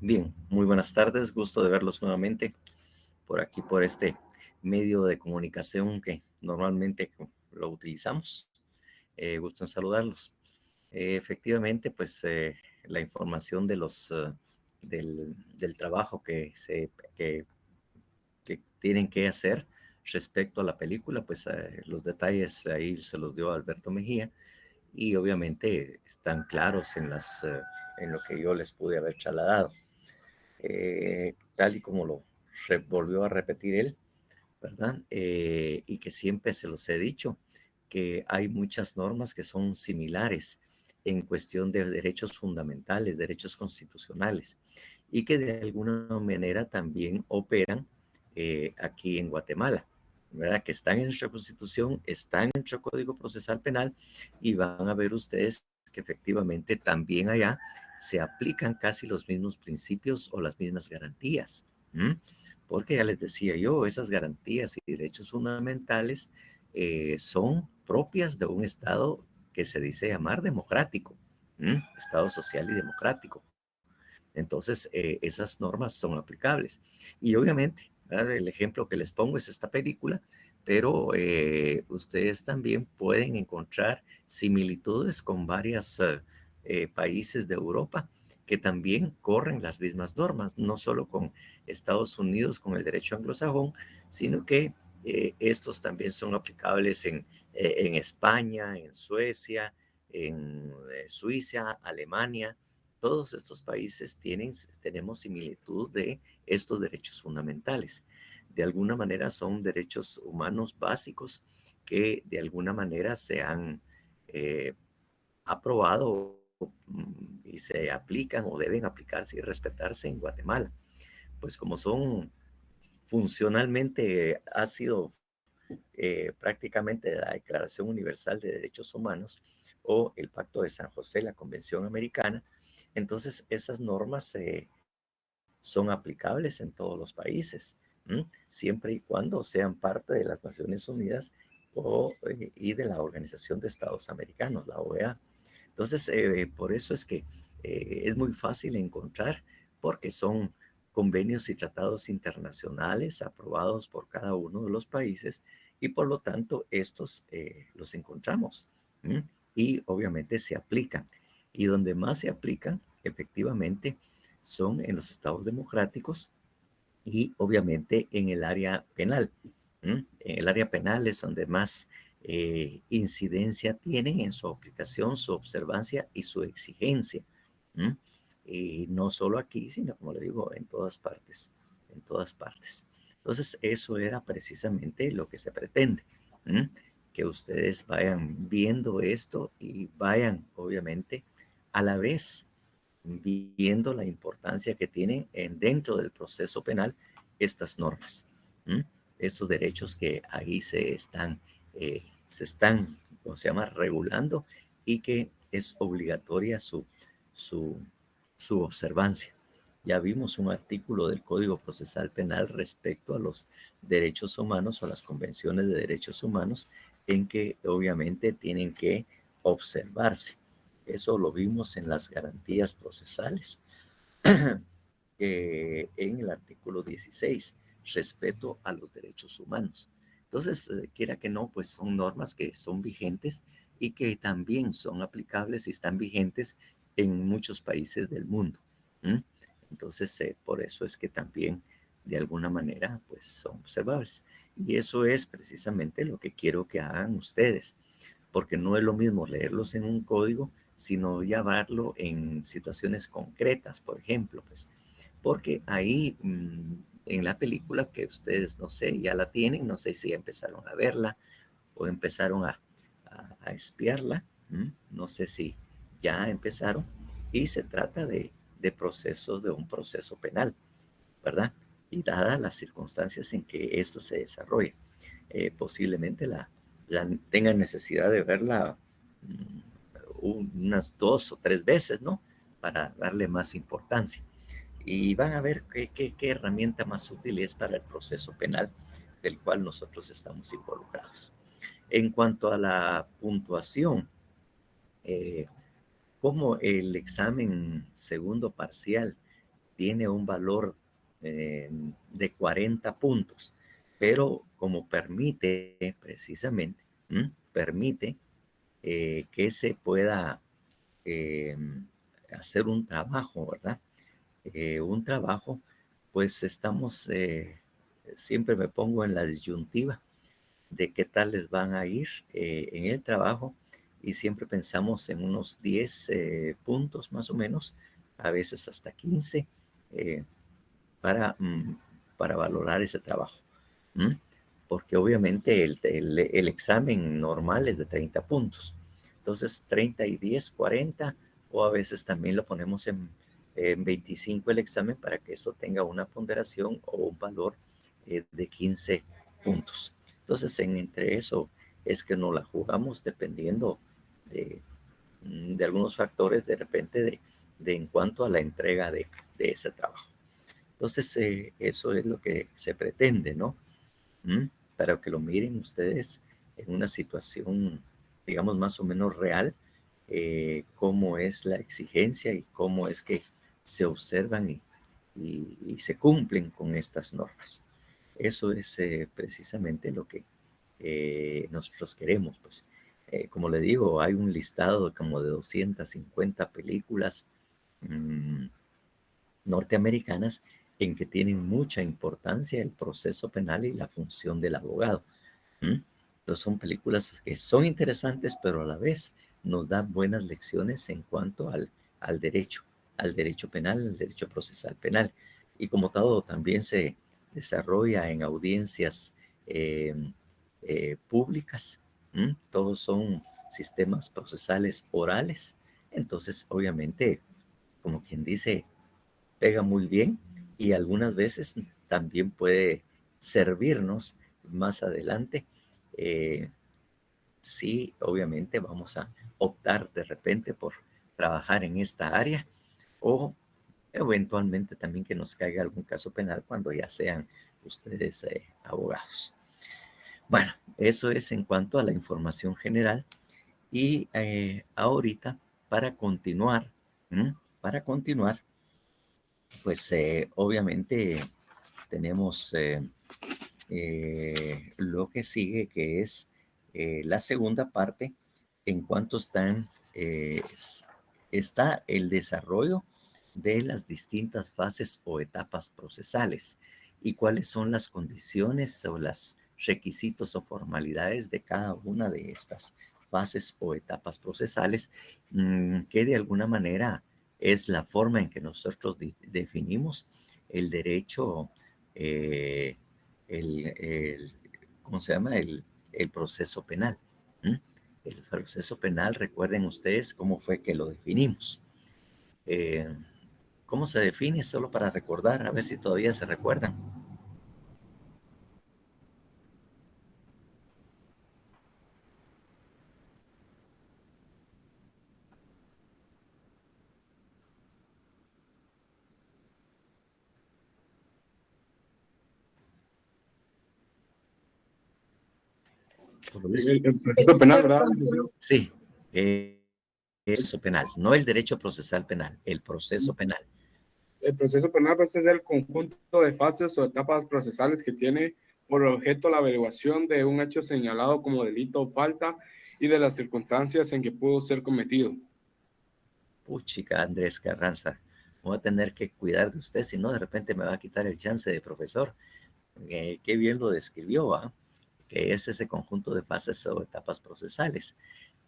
Bien, muy buenas tardes, gusto de verlos nuevamente por aquí, por este medio de comunicación que normalmente lo utilizamos. Gusto en saludarlos. Efectivamente, pues la información de del trabajo que tienen que hacer respecto a la película, pues los detalles ahí se los dio Alberto Mejía y obviamente están claros en lo que yo les pude haber trasladado. Tal y como lo volvió a repetir él, ¿verdad? Y que siempre se los he dicho, que hay muchas normas que son similares en cuestión de derechos fundamentales, derechos constitucionales, y que de alguna manera también operan aquí en Guatemala, ¿verdad? Que están en nuestra constitución, están en nuestro Código Procesal Penal, y van a ver ustedes que efectivamente también allá se aplican casi los mismos principios o las mismas garantías. ¿M? Porque ya les decía yo, esas garantías y derechos fundamentales son propias de un Estado que se dice llamar democrático, Estado social y democrático. Entonces, esas normas son aplicables. Y obviamente, ¿verdad? El ejemplo que les pongo es esta película, pero ustedes también pueden encontrar similitudes con varios países de Europa que también corren las mismas normas, no solo con Estados Unidos, con el derecho anglosajón, sino que estos también son aplicables en España, en Suecia, en Suiza, Alemania. Todos estos países tenemos similitud de estos derechos fundamentales. De alguna manera son derechos humanos básicos que de alguna manera se han eh, aprobado y se aplican o deben aplicarse y respetarse en Guatemala. Pues como son funcionalmente, ha sido prácticamente la Declaración Universal de Derechos Humanos o el Pacto de San José, la Convención Americana. Entonces, esas normas son aplicables en todos los países, siempre y cuando sean parte de las Naciones Unidas y de la Organización de Estados Americanos, la OEA. Entonces, por eso es que es muy fácil encontrar, porque son convenios y tratados internacionales aprobados por cada uno de los países y por lo tanto estos los encontramos, ¿m? Y obviamente se aplican. Y donde más se aplican, efectivamente, son en los estados democráticos y obviamente en el área penal. En el área penal es donde más incidencia tienen en su aplicación, su observancia y su exigencia. ¿M? Y no solo aquí, sino como le digo, en todas partes, en todas partes. Entonces, eso era precisamente lo que se pretende, ¿m? Que ustedes vayan viendo esto y vayan, obviamente, a la vez viendo la importancia que tienen dentro del proceso penal estas normas, ¿m? Estos derechos que ahí se están, ¿cómo se llama?, regulando y que es obligatoria su, su observancia. Ya vimos un artículo del Código Procesal Penal respecto a los derechos humanos o las convenciones de derechos humanos en que obviamente tienen que observarse. Eso lo vimos en las garantías procesales, en el artículo 16, respeto a los derechos humanos. Entonces, quiera que no, pues son normas que son vigentes y que también son aplicables y están vigentes en muchos países del mundo. ¿M? Entonces, por eso es que también de alguna manera pues son observables. Y eso es precisamente lo que quiero que hagan ustedes, porque no es lo mismo leerlos en un código, sino llevarlo en situaciones concretas, por ejemplo, pues, porque ahí en la película que ustedes, no sé, ya la tienen, no sé si ya empezaron a verla o empezaron a espiarla, no sé si ya empezaron, y se trata de procesos, de un proceso penal, ¿verdad? Y dadas las circunstancias en que esto se desarrolla, posiblemente tengan necesidad de verla unas 2 o 3 veces, ¿no? Para darle más importancia. Y van a ver qué herramienta más útil es para el proceso penal del cual nosotros estamos involucrados. En cuanto a la puntuación, como el examen segundo parcial tiene un valor de 40 puntos, pero como permite precisamente, permite que se pueda eh, hacer un trabajo, ¿verdad? Un trabajo, pues estamos, siempre me pongo en la disyuntiva de qué tal les van a ir en el trabajo y siempre pensamos en unos 10 puntos más o menos, a veces hasta 15, eh, para, para valorar ese trabajo. ¿Mm? Porque obviamente el examen normal es de 30 puntos. Entonces, 30 y 10, 40, o a veces también lo ponemos en 25 el examen para que eso tenga una ponderación o un valor de 15 puntos. Entonces, entre eso es que nos la jugamos dependiendo de, de algunos factores de repente de en cuanto a la entrega de ese trabajo. Entonces, eso es lo que se pretende, ¿no? ¿Mm? Para que lo miren ustedes en una situación, digamos, más o menos real, cómo es la exigencia y cómo es que se observan y se cumplen con estas normas. Eso es precisamente lo que nosotros queremos, pues. Como le digo, hay un listado como de 250 películas mmm, norteamericanas en que tienen mucha importancia el proceso penal y la función del abogado. ¿Mm? Entonces son películas que son interesantes, pero a la vez nos dan buenas lecciones en cuanto al derecho penal, al derecho procesal penal. Y como todo, también se desarrolla en audiencias eh, públicas. Todos son sistemas procesales orales. Entonces, obviamente, como quien dice, pega muy bien y algunas veces también puede servirnos más adelante. Eh, sí, obviamente vamos a optar de repente por trabajar en esta área o eventualmente también que nos caiga algún caso penal cuando ya sean ustedes abogados. Bueno, eso es en cuanto a la información general y ahorita para continuar, para continuar, pues obviamente tenemos lo que sigue, que es la segunda parte, en cuanto está el desarrollo de las distintas fases o etapas procesales y cuáles son las condiciones o los requisitos o formalidades de cada una de estas fases o etapas procesales, que de alguna manera es la forma en que nosotros definimos el derecho, eh, el, ¿cómo se llama? El proceso penal. ¿Mm? El proceso penal, recuerden ustedes cómo fue que lo definimos. Eh, ¿Cómo se define? Solo para recordar, a ver si todavía se recuerdan. Por lo visto. El proceso penal, ¿verdad? Sí, proceso penal, no el derecho procesal penal, el proceso penal. El proceso penal pues, es el conjunto de fases o etapas procesales que tiene por objeto la averiguación de un hecho señalado como delito o falta y de las circunstancias en que pudo ser cometido. Puchica, Andrés Carranza, voy a tener que cuidar de usted, si no de repente me va a quitar el chance de profesor. Qué bien lo describió, ¿ah? Que es ese conjunto de fases o etapas procesales,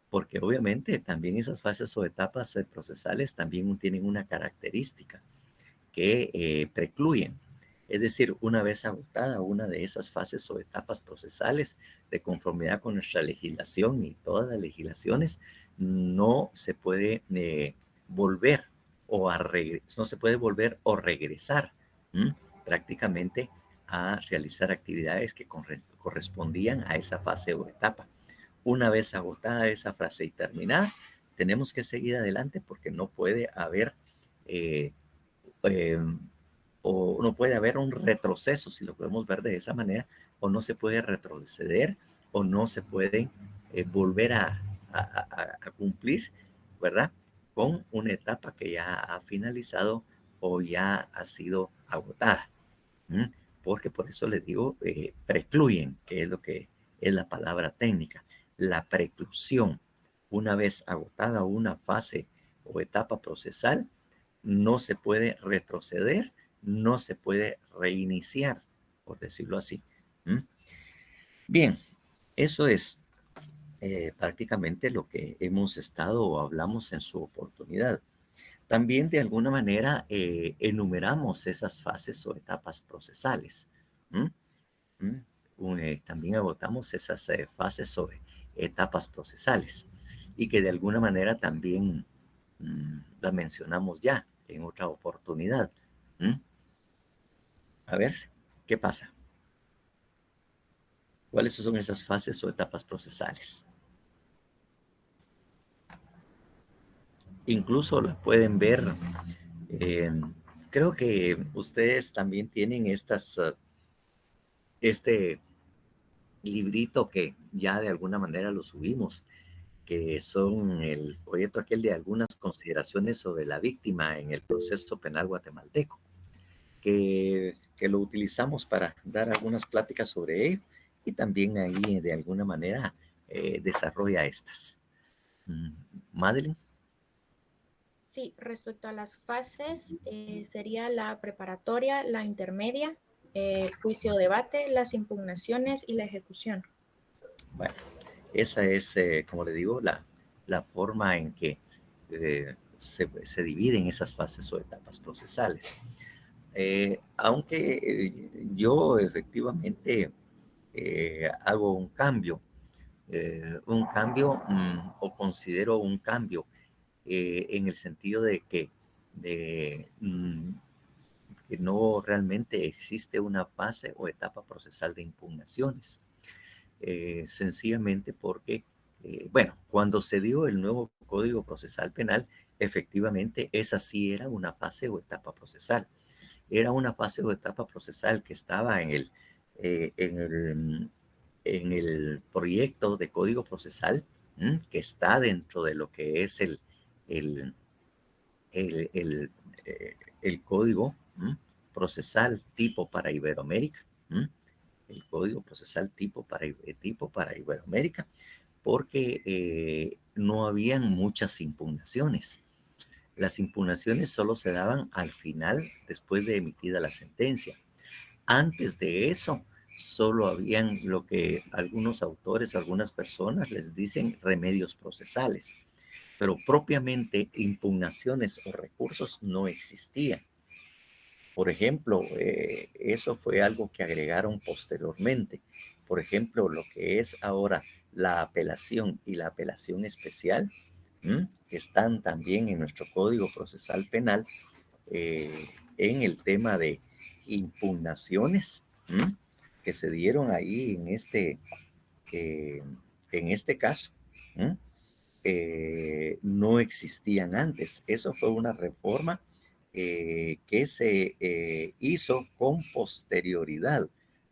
porque obviamente también esas fases o etapas procesales también tienen una característica que precluyen. Es decir, una vez agotada una de esas fases o etapas procesales de conformidad con nuestra legislación y todas las legislaciones, no se puede volver no se puede volver o regresar prácticamente a realizar actividades que correspondían a esa fase o etapa. Una vez agotada esa fase y terminada, tenemos que seguir adelante porque no puede haber eh, eh, o no puede haber un retroceso, si lo podemos ver de esa manera, o no se puede retroceder, o no se puede volver a cumplir, ¿verdad? Con una etapa que ya ha finalizado o ya ha sido agotada. ¿Mm? Porque por eso les digo, precluyen, que es lo que es la palabra técnica, la preclusión. Una vez agotada una fase o etapa procesal, no se puede retroceder, no se puede reiniciar, por decirlo así. ¿Mm? Bien, eso es prácticamente lo que hemos estado o hablamos en su oportunidad. También de alguna manera enumeramos esas fases o etapas procesales. ¿Mm? ¿Mm? También agotamos esas fases o etapas procesales y que de alguna manera también la mencionamos ya en otra oportunidad. ¿Mm? A ver, ¿qué pasa? ¿Cuáles son esas fases o etapas procesales? Incluso la pueden ver. eh, Creo que ustedes también tienen este librito que ya de alguna manera lo subimos, que son el folleto aquel de algunas consideraciones sobre la víctima en el proceso penal guatemalteco, que lo utilizamos para dar algunas pláticas sobre ello y también ahí de alguna manera desarrolla estas. Madeline. Sí, respecto a las fases, sería la preparatoria, la intermedia, juicio debate, las impugnaciones y la ejecución. Bueno, esa es, como le digo, la forma en que se dividen esas fases o etapas procesales. Aunque yo efectivamente hago un cambio o considero un cambio en el sentido de que no realmente existe una fase o etapa procesal de impugnaciones. Sencillamente porque, bueno, cuando se dio el nuevo Código Procesal Penal, efectivamente esa sí era una fase o etapa procesal. Era una fase o etapa procesal que estaba eh, en el, en el proyecto de Código Procesal, que está dentro de lo que es el, el, el, el Código Procesal tipo para Iberoamérica. El Código Procesal tipo para Iberoamérica, porque no habían muchas impugnaciones. Las impugnaciones solo se daban al final, después de emitida la sentencia. Antes de eso, solo habían lo que algunos autores, algunas personas les dicen remedios procesales, pero propiamente impugnaciones o recursos no existían. Por ejemplo, eso fue algo que agregaron posteriormente. Por ejemplo, lo que es ahora la apelación y la apelación especial, que están también en nuestro Código Procesal Penal, eh, en el tema de impugnaciones que se dieron ahí eh, en este caso. No existían antes. Eso fue una reforma que se hizo con posterioridad.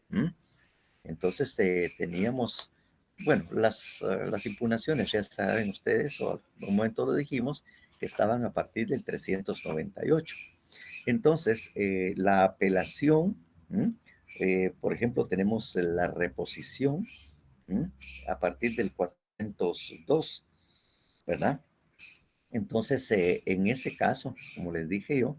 ¿Mm? Entonces teníamos, bueno, las impugnaciones, ya saben ustedes, o al momento lo dijimos, que estaban a partir del 398. Entonces, la apelación, por ejemplo, tenemos la reposición a partir del 402, ¿verdad? Entonces, en ese caso, como les dije yo,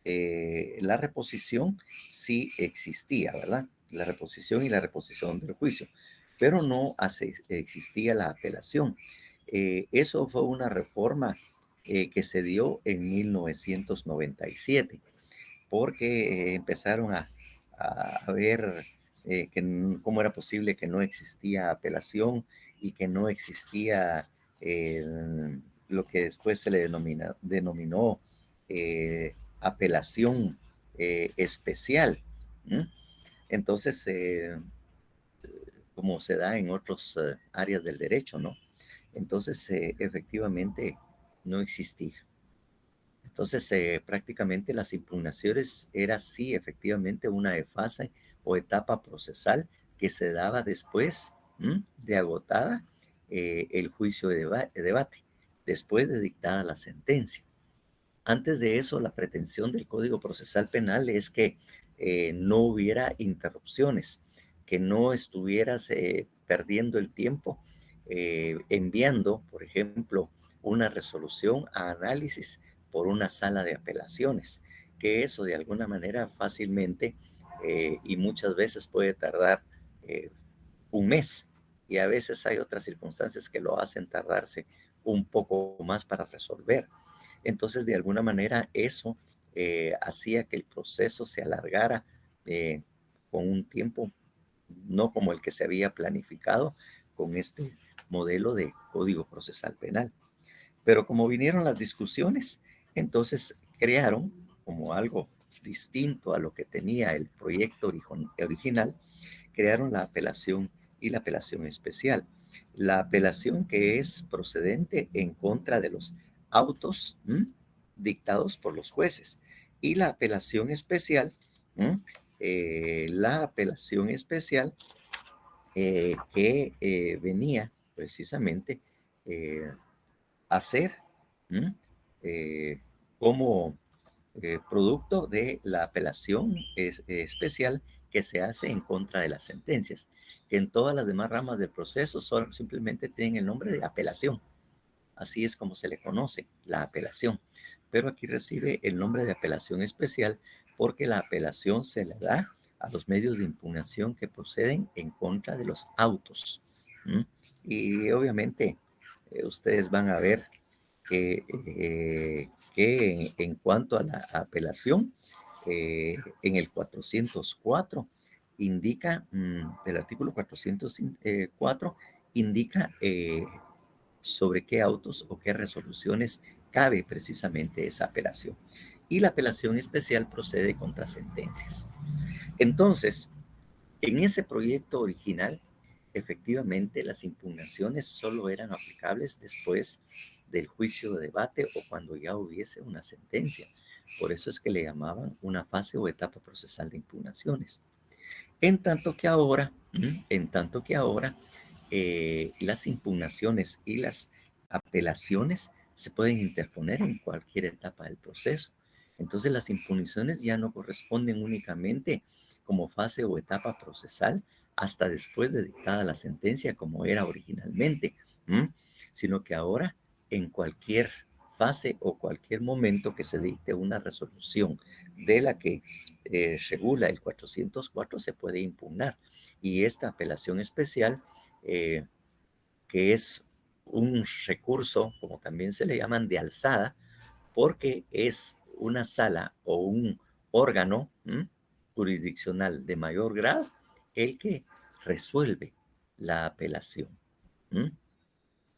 la reposición sí existía, ¿verdad? La reposición y la reposición del juicio, pero no existía la apelación. Eso fue una reforma que se dio en 1997, porque empezaron a ver cómo era posible que no existía apelación y que no existía eh, lo que después se le denominó apelación especial. ¿Mm? Entonces, como se da en otras áreas del derecho, ¿no? Entonces, efectivamente, no existía. Entonces, prácticamente las impugnaciones era sí, efectivamente, una fase o etapa procesal que se daba después de agotada el juicio de debate, después de dictada la sentencia. Antes de eso, la pretensión del Código Procesal Penal es que no hubiera interrupciones, que no estuvieras perdiendo el tiempo enviando, por ejemplo, una resolución a análisis por una sala de apelaciones, que eso de alguna manera fácilmente y muchas veces puede tardar un mes, y a veces hay otras circunstancias que lo hacen tardarse un poco más para resolver. Entonces, de alguna manera, eso hacía que el proceso se alargara con un tiempo no como el que se había planificado con este modelo de Código Procesal Penal. Pero como vinieron las discusiones, entonces crearon como algo distinto a lo que tenía el proyecto original, crearon la apelación y la apelación especial. La apelación que es procedente en contra de los autos dictados por los jueces, y la apelación especial, que venía precisamente a ser eh, como producto de la apelación especial que se hace en contra de las sentencias, que en todas las demás ramas del proceso simplemente tienen el nombre de apelación. Así es como se le conoce, la apelación. Pero aquí recibe el nombre de apelación especial porque la apelación se le da a los medios de impugnación que proceden en contra de los autos. Y obviamente ustedes van a ver que en cuanto a la apelación, en el 404 indica, el artículo 404 indica sobre qué autos o qué resoluciones cabe precisamente esa apelación. Y la apelación especial procede contra sentencias. Entonces, en ese proyecto original, efectivamente, las impugnaciones solo eran aplicables después del juicio de debate o cuando ya hubiese una sentencia. Por eso es que le llamaban una fase o etapa procesal de impugnaciones. En tanto que ahora, las impugnaciones y las apelaciones se pueden interponer en cualquier etapa del proceso. Entonces, las impugnaciones ya no corresponden únicamente como fase o etapa procesal hasta después de dictada la sentencia, como era originalmente, sino que ahora en cualquier fase o cualquier momento que se dicte una resolución de la que regula el 404 se puede impugnar. Y esta apelación especial, que es un recurso, como también se le llaman, de alzada, porque es una sala o un órgano jurisdiccional de mayor grado el que resuelve la apelación.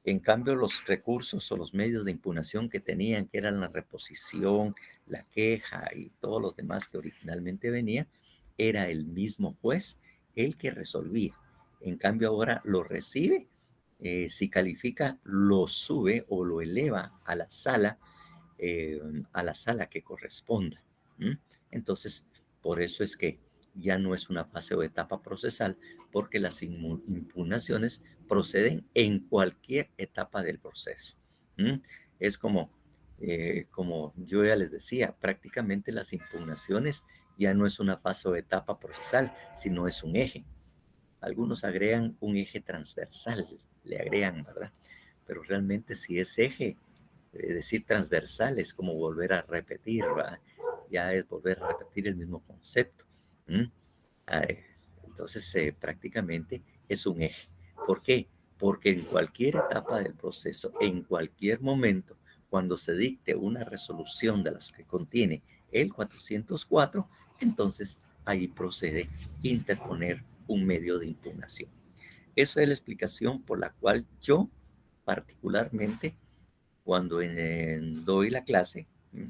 En cambio, los recursos o los medios de impugnación que tenían, que eran la reposición, la queja y todos los demás que originalmente venía, era el mismo juez el que resolvía. En cambio, ahora lo recibe, si califica, lo sube o lo eleva a la sala que corresponda. Entonces, por eso es que ya no es una fase o etapa procesal, porque las impugnaciones proceden en cualquier etapa del proceso. Es como yo ya les decía, prácticamente las impugnaciones ya no es una fase o etapa procesal, sino es un eje. Algunos agregan un eje transversal, le agregan, ¿verdad? Pero realmente si es eje, decir transversal es como volver a repetir, ¿verdad? Ya es volver a repetir el mismo concepto. Entonces, prácticamente es un eje. ¿Por qué? Porque en cualquier etapa del proceso, en cualquier momento, cuando se dicte una resolución de las que contiene el 404, entonces ahí procede interponer un medio de impugnación. Esa es la explicación por la cual yo particularmente cuando doy la clase,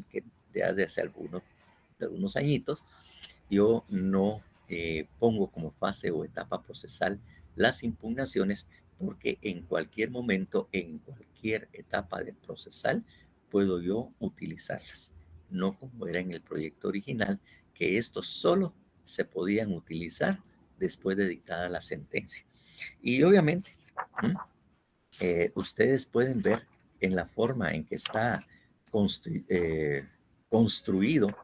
que desde hace algunos añitos, yo no pongo como fase o etapa procesal las impugnaciones porque en cualquier momento, en cualquier etapa del procesal, puedo yo utilizarlas. No como era en el proyecto original, que estos solo se podían utilizar después de dictada la sentencia. Y obviamente, ustedes pueden ver en la forma en que está construido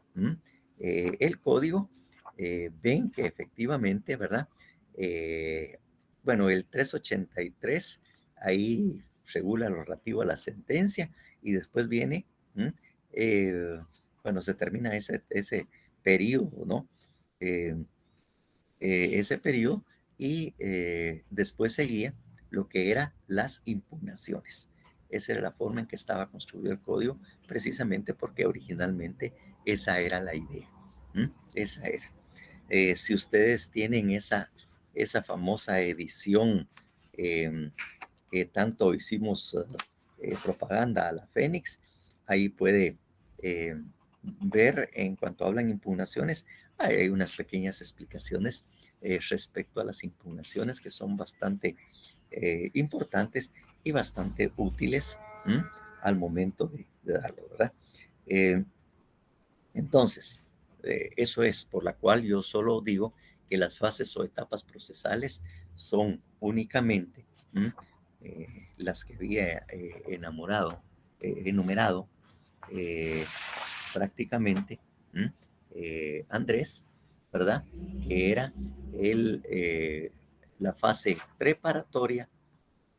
el código, ven que efectivamente, ¿verdad? Bueno, el 383 ahí regula lo relativo a la sentencia y después viene, cuando se termina ese periodo, ¿no? Ese periodo y después seguía lo que eran las impugnaciones. Esa era la forma en que estaba construido el código, precisamente porque originalmente esa era la idea. Esa era. Si ustedes tienen esa famosa edición que tanto hicimos propaganda a la Fénix, ahí puede ver en cuanto hablan impugnaciones, hay unas pequeñas explicaciones respecto a las impugnaciones que son bastante importantes y bastante útiles al momento de darlo, ¿verdad? Entonces, eso es por la cual yo solo digo que las fases o etapas procesales son únicamente las que había enumerado prácticamente Andrés, ¿verdad? Que era la fase preparatoria,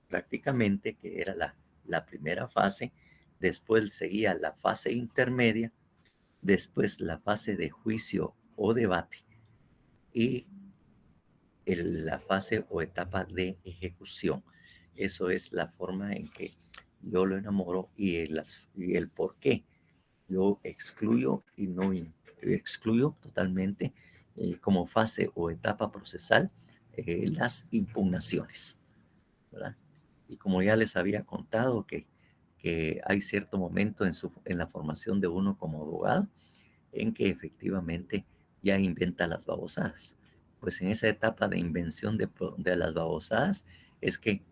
prácticamente, que era la primera fase. Después seguía la fase intermedia, después la fase de juicio o debate y la fase o etapa de ejecución. Eso es la forma en que yo lo enamoro y el por qué yo excluyo y no excluyo totalmente como fase o etapa procesal las impugnaciones, ¿verdad? Y como ya les había contado que hay cierto momento en la formación de uno como abogado en que efectivamente ya inventa las babosadas. Pues en esa etapa de invención de las babosadas es que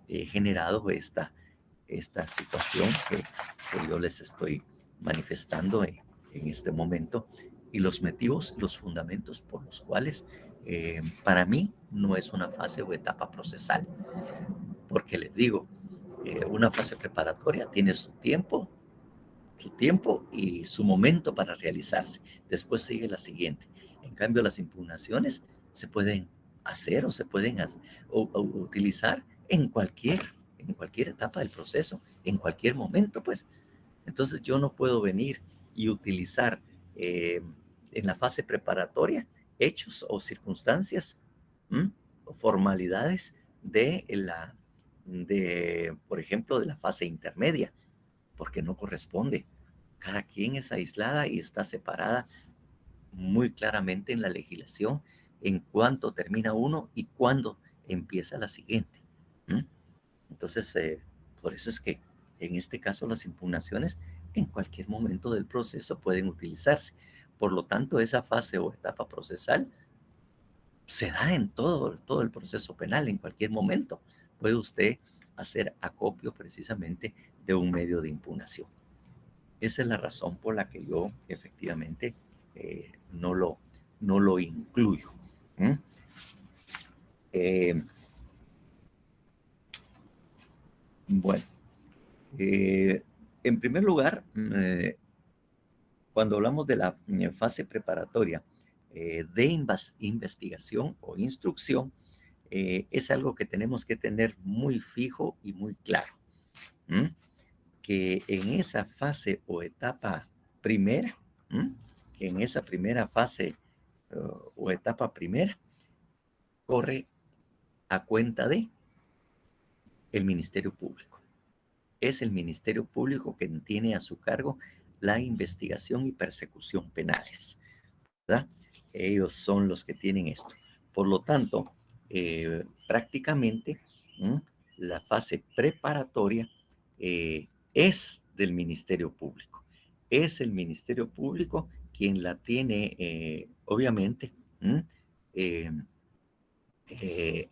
he generado esta situación que yo les estoy manifestando en este momento y los motivos, los fundamentos por los cuales para mí no es una fase o etapa procesal. Porque les digo, una fase preparatoria tiene su tiempo y su momento para realizarse. Después sigue la siguiente. En cambio, las impugnaciones se pueden hacer o se pueden utilizar en cualquier etapa del proceso, en cualquier momento, pues. Entonces yo no puedo venir y utilizar en la fase preparatoria hechos o circunstancias o formalidades por ejemplo, de la fase intermedia, porque no corresponde. Cada quien es aislada y está separada muy claramente en la legislación en cuánto termina uno y cuándo empieza la siguiente. Entonces, por eso es que en este caso las impugnaciones en cualquier momento del proceso pueden utilizarse. Por lo tanto, esa fase o etapa procesal se da en todo el proceso penal, en cualquier momento. Puede usted hacer acopio precisamente de un medio de impugnación. Esa es la razón por la que yo efectivamente no lo incluyo. Bueno, en primer lugar, cuando hablamos de la fase preparatoria de investigación o instrucción, es algo que tenemos que tener muy fijo y muy claro. Que en esa fase o etapa primera, que en esa primera fase o etapa primera, corre a cuenta de el Ministerio Público. Es el Ministerio Público quien tiene a su cargo la investigación y persecución penales, ¿verdad? Ellos son los que tienen esto. Por lo tanto, prácticamente la fase preparatoria es del Ministerio Público. Es el Ministerio Público quien la tiene, obviamente,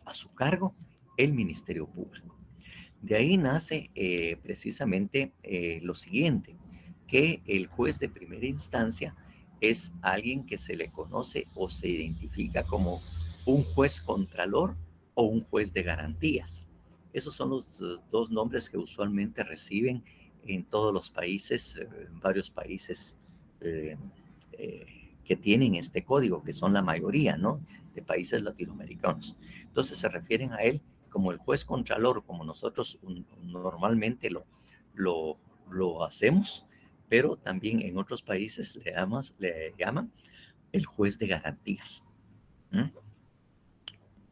a su cargo el Ministerio Público. De ahí nace precisamente lo siguiente, que el juez de primera instancia es alguien que se le conoce o se identifica como un juez contralor o un juez de garantías. Esos son los dos nombres que usualmente reciben en todos los países, en varios países que tienen este código, que son la mayoría, ¿no?, de países latinoamericanos. Entonces se refieren a él como el juez contralor, como nosotros normalmente lo hacemos, pero también en otros países le llaman el juez de garantías. ¿Mm?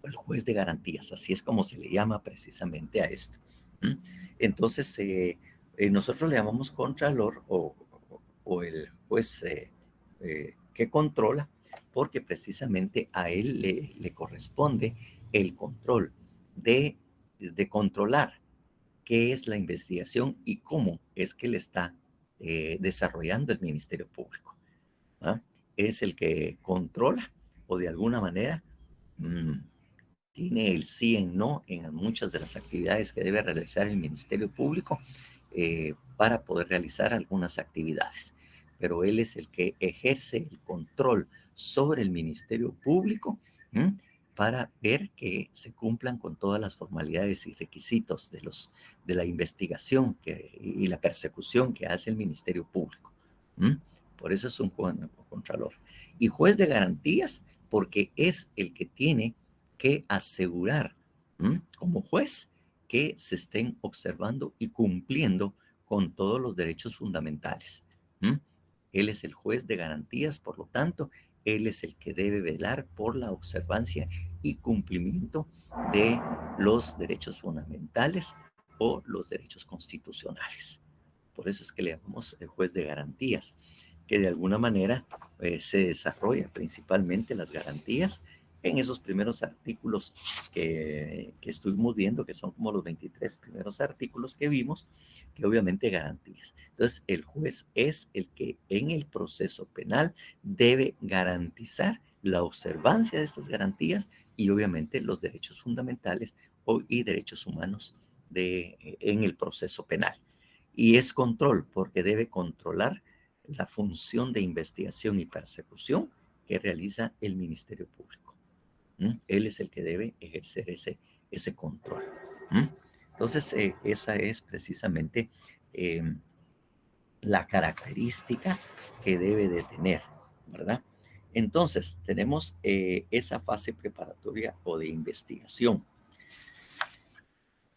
El juez de garantías, así es como se le llama precisamente a esto. ¿Mm? Entonces, nosotros le llamamos contralor o el juez que controla, porque precisamente a él le corresponde el control de controlar qué es la investigación y cómo es que le está desarrollando el Ministerio Público. ¿Ah? Es el que controla o de alguna manera tiene el sí en no en muchas de las actividades que debe realizar el Ministerio Público para poder realizar algunas actividades. Pero él es el que ejerce el control sobre el Ministerio Público para ver que se cumplan con todas las formalidades y requisitos de la investigación y la persecución que hace el Ministerio Público. Por eso es un contralor. Y juez de garantías, porque es el que tiene que asegurar como juez que se estén observando y cumpliendo con todos los derechos fundamentales. Él es el juez de garantías, por lo tanto, él es el que debe velar por la observancia y cumplimiento de los derechos fundamentales o los derechos constitucionales. Por eso es que le llamamos el juez de garantías, que de alguna manera se desarrolla principalmente las garantías en esos primeros artículos que estuvimos viendo, que son como los 23 primeros artículos que vimos, que obviamente garantías. Entonces, el juez es el que en el proceso penal debe garantizar la observancia de estas garantías y obviamente los derechos fundamentales y derechos humanos en el proceso penal. Y es control, porque debe controlar la función de investigación y persecución que realiza el Ministerio Público. Él es el que debe ejercer ese control. Entonces, esa es precisamente la característica que debe de tener, ¿verdad? Entonces, tenemos esa fase preparatoria o de investigación.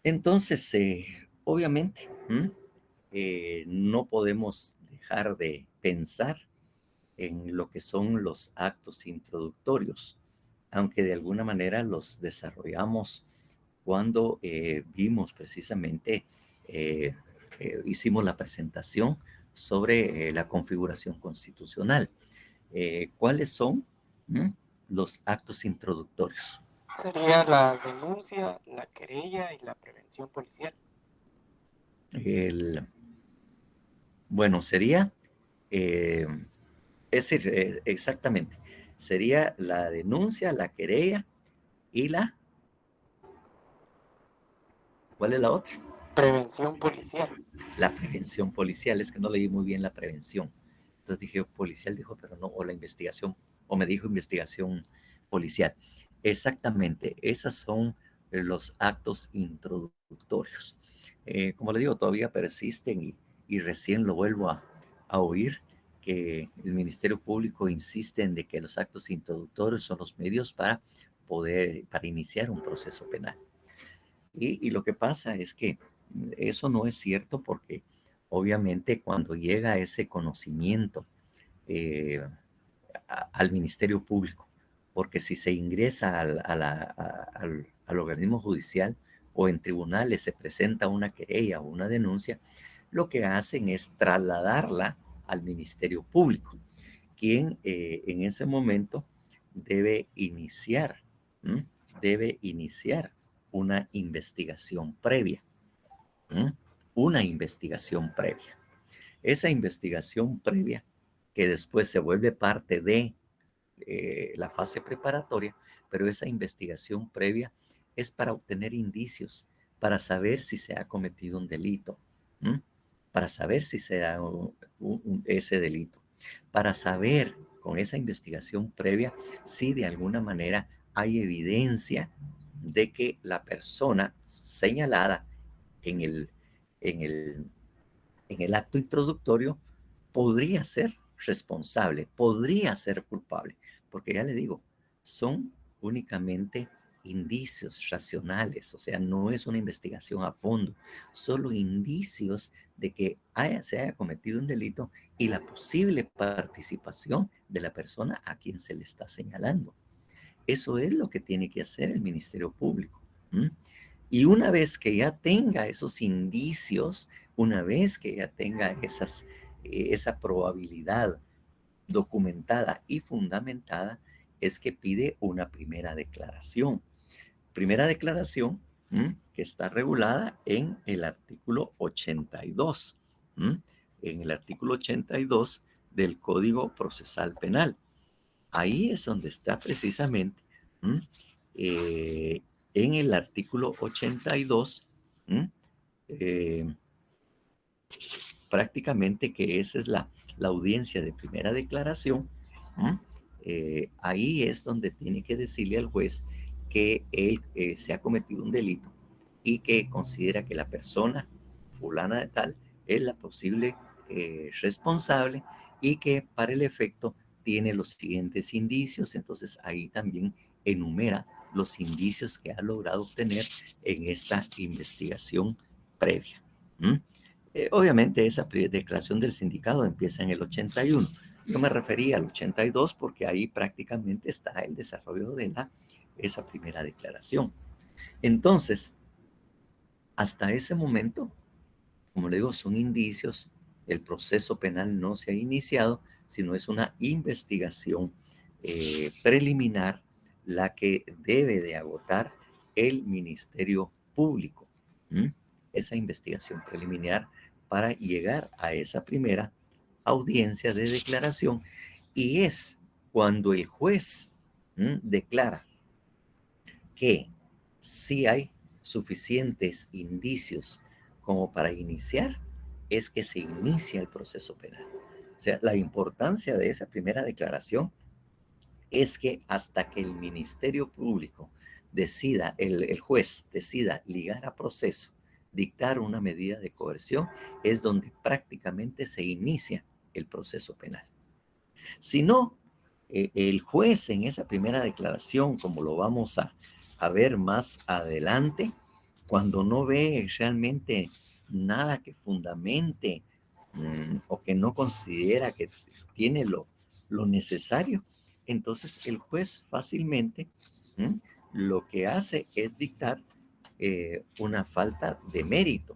Entonces, obviamente, no podemos dejar de pensar en lo que son los actos introductorios, aunque de alguna manera los desarrollamos cuando vimos precisamente, hicimos la presentación sobre la configuración constitucional. ¿Cuáles son los actos introductorios? Sería la denuncia, la querella y la prevención policial. Bueno, sería, exactamente, sería la denuncia, la querella y ¿cuál es la otra? Prevención policial. La prevención policial, es que no leí muy bien la prevención. Entonces dije, policial, dijo, pero no, o la investigación, o me dijo investigación policial. Exactamente, esos son los actos introductorios. Como le digo, todavía persisten y recién lo vuelvo a oír, que el Ministerio Público insiste en de que los actos introductorios son los medios para iniciar un proceso penal. Y lo que pasa es que eso no es cierto porque obviamente cuando llega ese conocimiento al Ministerio Público, porque si se ingresa al organismo judicial o en tribunales se presenta una querella o una denuncia, lo que hacen es trasladarla al Ministerio Público, quien en ese momento debe iniciar una investigación previa. Una investigación previa. Esa investigación previa, que después se vuelve parte de la fase preparatoria, pero esa investigación previa es para obtener indicios, para saber si se ha cometido un delito, para saber si se da ese delito, para saber con esa investigación previa si de alguna manera hay evidencia de que la persona señalada en el en el acto introductorio podría ser responsable, podría ser culpable, porque ya le digo, son únicamente indicios racionales, o sea, no es una investigación a fondo, solo indicios de que se haya cometido un delito y la posible participación de la persona a quien se le está señalando. Eso es lo que tiene que hacer el Ministerio Público. ¿M? Y una vez que ya tenga esos indicios, una vez que ya tenga esa probabilidad documentada y fundamentada, es que pide una primera declaración. Primera declaración que está regulada en el artículo 82. En el artículo 82 del Código Procesal Penal. Ahí es donde está precisamente en el artículo 82, prácticamente que esa es la audiencia de primera declaración. Ahí es donde tiene que decirle al juez que él se ha cometido un delito y que considera que la persona fulana de tal es la posible responsable y que para el efecto tiene los siguientes indicios. Entonces ahí también enumera los indicios que ha logrado obtener en esta investigación previa. Obviamente esa declaración del sindicato empieza en el 81. Yo me refería al 82 porque ahí prácticamente está el desarrollo de esa primera declaración. Entonces, hasta ese momento, como le digo, son indicios, el proceso penal no se ha iniciado, sino es una investigación preliminar la que debe de agotar el Ministerio Público. Esa investigación preliminar para llegar a esa primera audiencia de declaración, y es cuando el juez declara que sí hay suficientes indicios como para iniciar, es que se inicia el proceso penal. O sea, la importancia de esa primera declaración es que hasta que el Ministerio Público decida, el juez decida ligar a proceso, dictar una medida de coerción, es donde prácticamente se inicia el proceso penal. Si no, el juez en esa primera declaración, como lo vamos a ver más adelante, cuando no ve realmente nada que fundamente o que no considera que tiene lo necesario, entonces el juez fácilmente lo que hace es dictar una falta de mérito,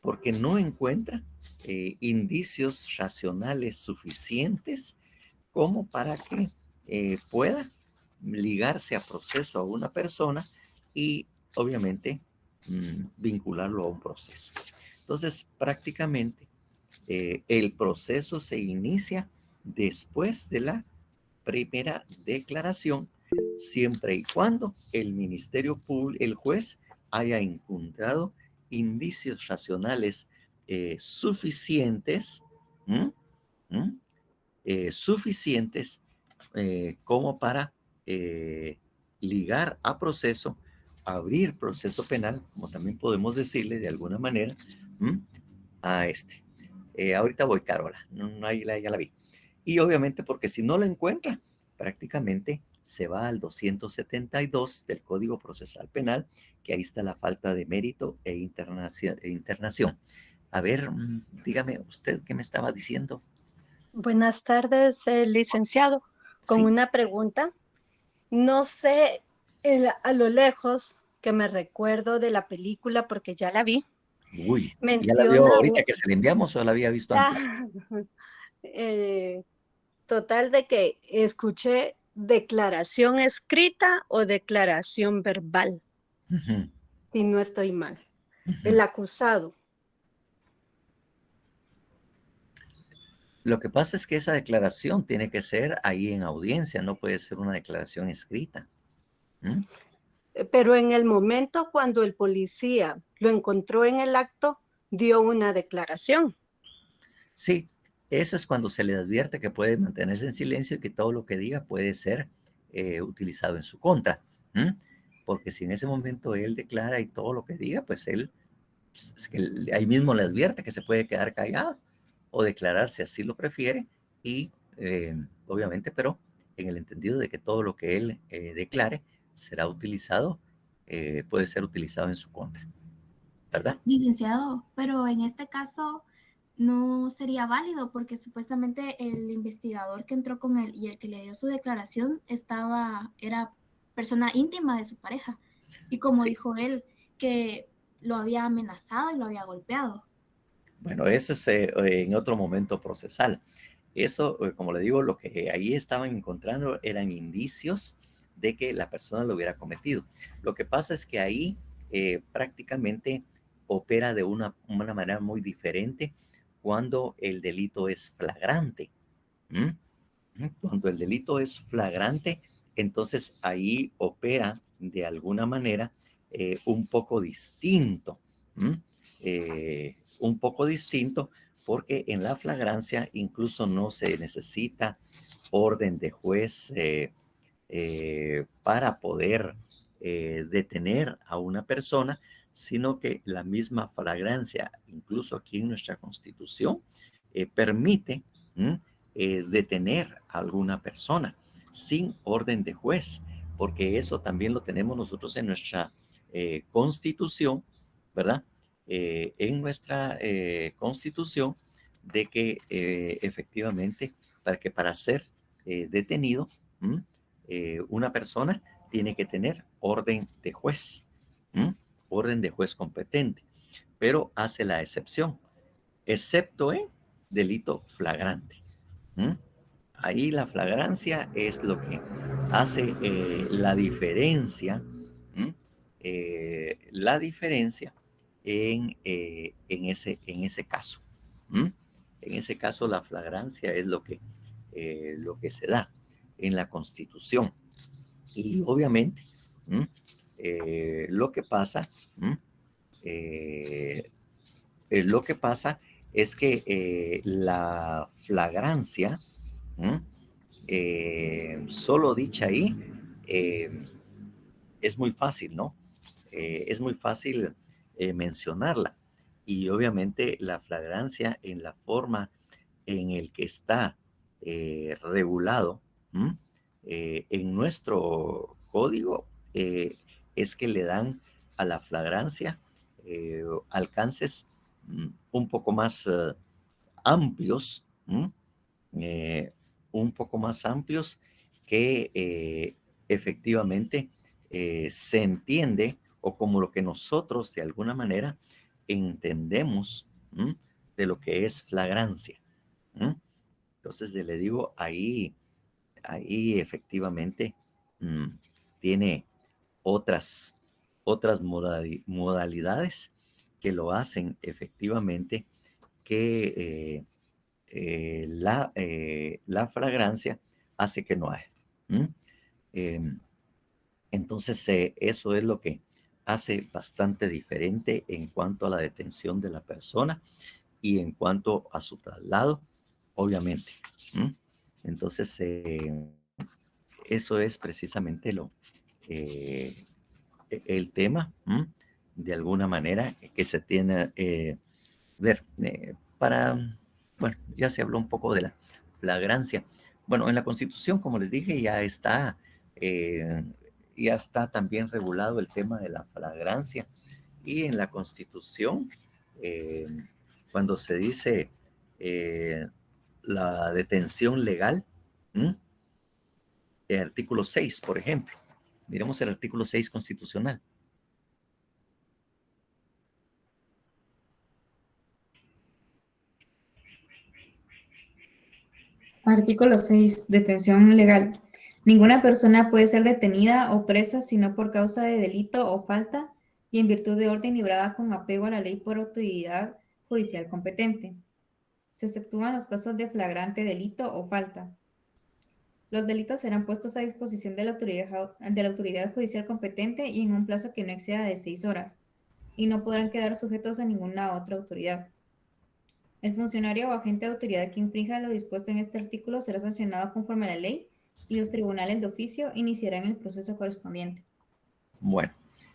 porque no encuentra indicios racionales suficientes como para que pueda ligarse a proceso a una persona y obviamente vincularlo a un proceso. Entonces, prácticamente el proceso se inicia después de la primera declaración, siempre y cuando el Ministerio Público, el juez, haya encontrado indicios racionales suficientes, suficientes como para ligar a proceso, abrir proceso penal, como también podemos decirle de alguna manera, a este. Ahorita voy, Carola, ahí ya la vi. Y obviamente porque si no lo encuentra, prácticamente se va al 272 del Código Procesal Penal, que ahí está la falta de mérito e internación. A ver, dígame usted qué me estaba diciendo. Buenas tardes, licenciado. Con Sí. una pregunta. No sé a lo lejos que me recuerdo de la película porque ya la vi. Uy, ¿ya la vio Menciona ahorita que se la enviamos o la había visto antes? Total de que escuché declaración escrita o declaración verbal, si no estoy mal. El acusado. Lo que pasa es que esa declaración tiene que ser ahí en audiencia, no puede ser una declaración escrita. Pero en el momento cuando el policía lo encontró en el acto, dio una declaración. Sí, eso es cuando se le advierte que puede mantenerse en silencio y que todo lo que diga puede ser utilizado en su contra. Porque si en ese momento él declara y todo lo que diga, pues él pues, es que ahí mismo le advierte que se puede quedar callado o declarar si así lo prefiere y obviamente, pero en el entendido de que todo lo que él declare será utilizado, puede ser utilizado en su contra, ¿verdad? Licenciado, pero en este caso no sería válido porque supuestamente el investigador que entró con él y el que le dio su declaración era persona íntima de su pareja. Y como Sí. dijo él, que lo había amenazado y lo había golpeado. Bueno, eso es en otro momento procesal. Eso, como le digo, lo que ahí estaban encontrando eran indicios de que la persona lo hubiera cometido. Lo que pasa es que ahí prácticamente opera de una manera muy diferente cuando el delito es flagrante. ¿Mm? Cuando el delito es flagrante, entonces ahí opera de alguna manera un poco distinto. Un poco distinto porque en la flagrancia incluso no se necesita orden de juez para poder detener a una persona, sino que la misma flagrancia, incluso aquí en nuestra Constitución, permite detener a alguna persona sin orden de juez, porque eso también lo tenemos nosotros en nuestra Constitución, ¿verdad? En nuestra Constitución, de que efectivamente, para ser detenido, una persona tiene que tener orden de juez, orden de juez competente, pero hace la excepción, excepto en delito flagrante. Ahí la flagrancia es lo que hace la diferencia, en ese caso. En ese caso, la flagrancia es lo que se da en la Constitución. Y obviamente, lo que pasa, lo que pasa es que la flagrancia, solo dicha ahí, es muy fácil, ¿no? Es muy fácil mencionarla. Y obviamente la flagrancia en la forma en el que está regulado en nuestro código es que le dan a la flagrancia alcances un poco más amplios, un poco más amplios que efectivamente se entiende o como lo que nosotros de alguna manera entendemos de lo que es flagrancia. Entonces le digo, ahí efectivamente tiene otras modalidades que lo hacen efectivamente que la flagrancia hace que no haya. Entonces, eso es lo que hace bastante diferente en cuanto a la detención de la persona y en cuanto a su traslado, obviamente. Entonces, eso es precisamente el tema, de alguna manera, que se tiene ver bueno, ya se habló un poco de la flagrancia. Bueno, en la Constitución, como les dije, ya está también regulado el tema de la flagrancia. Y en la Constitución, cuando se dice la detención legal, el artículo 6, por ejemplo. Miremos el artículo 6 constitucional. Artículo 6. Detención legal. Ninguna persona puede ser detenida o presa sino por causa de delito o falta y en virtud de orden librada con apego a la ley por autoridad judicial competente. Se exceptúan los casos de flagrante delito o falta. Los delitos serán puestos a disposición de la autoridad judicial competente y en un plazo que no exceda de 6 horas, y no podrán quedar sujetos a ninguna otra autoridad. El funcionario o agente de autoridad que infrinja lo dispuesto en este artículo será sancionado conforme a la ley y los tribunales de oficio iniciarán el proceso correspondiente. Bueno,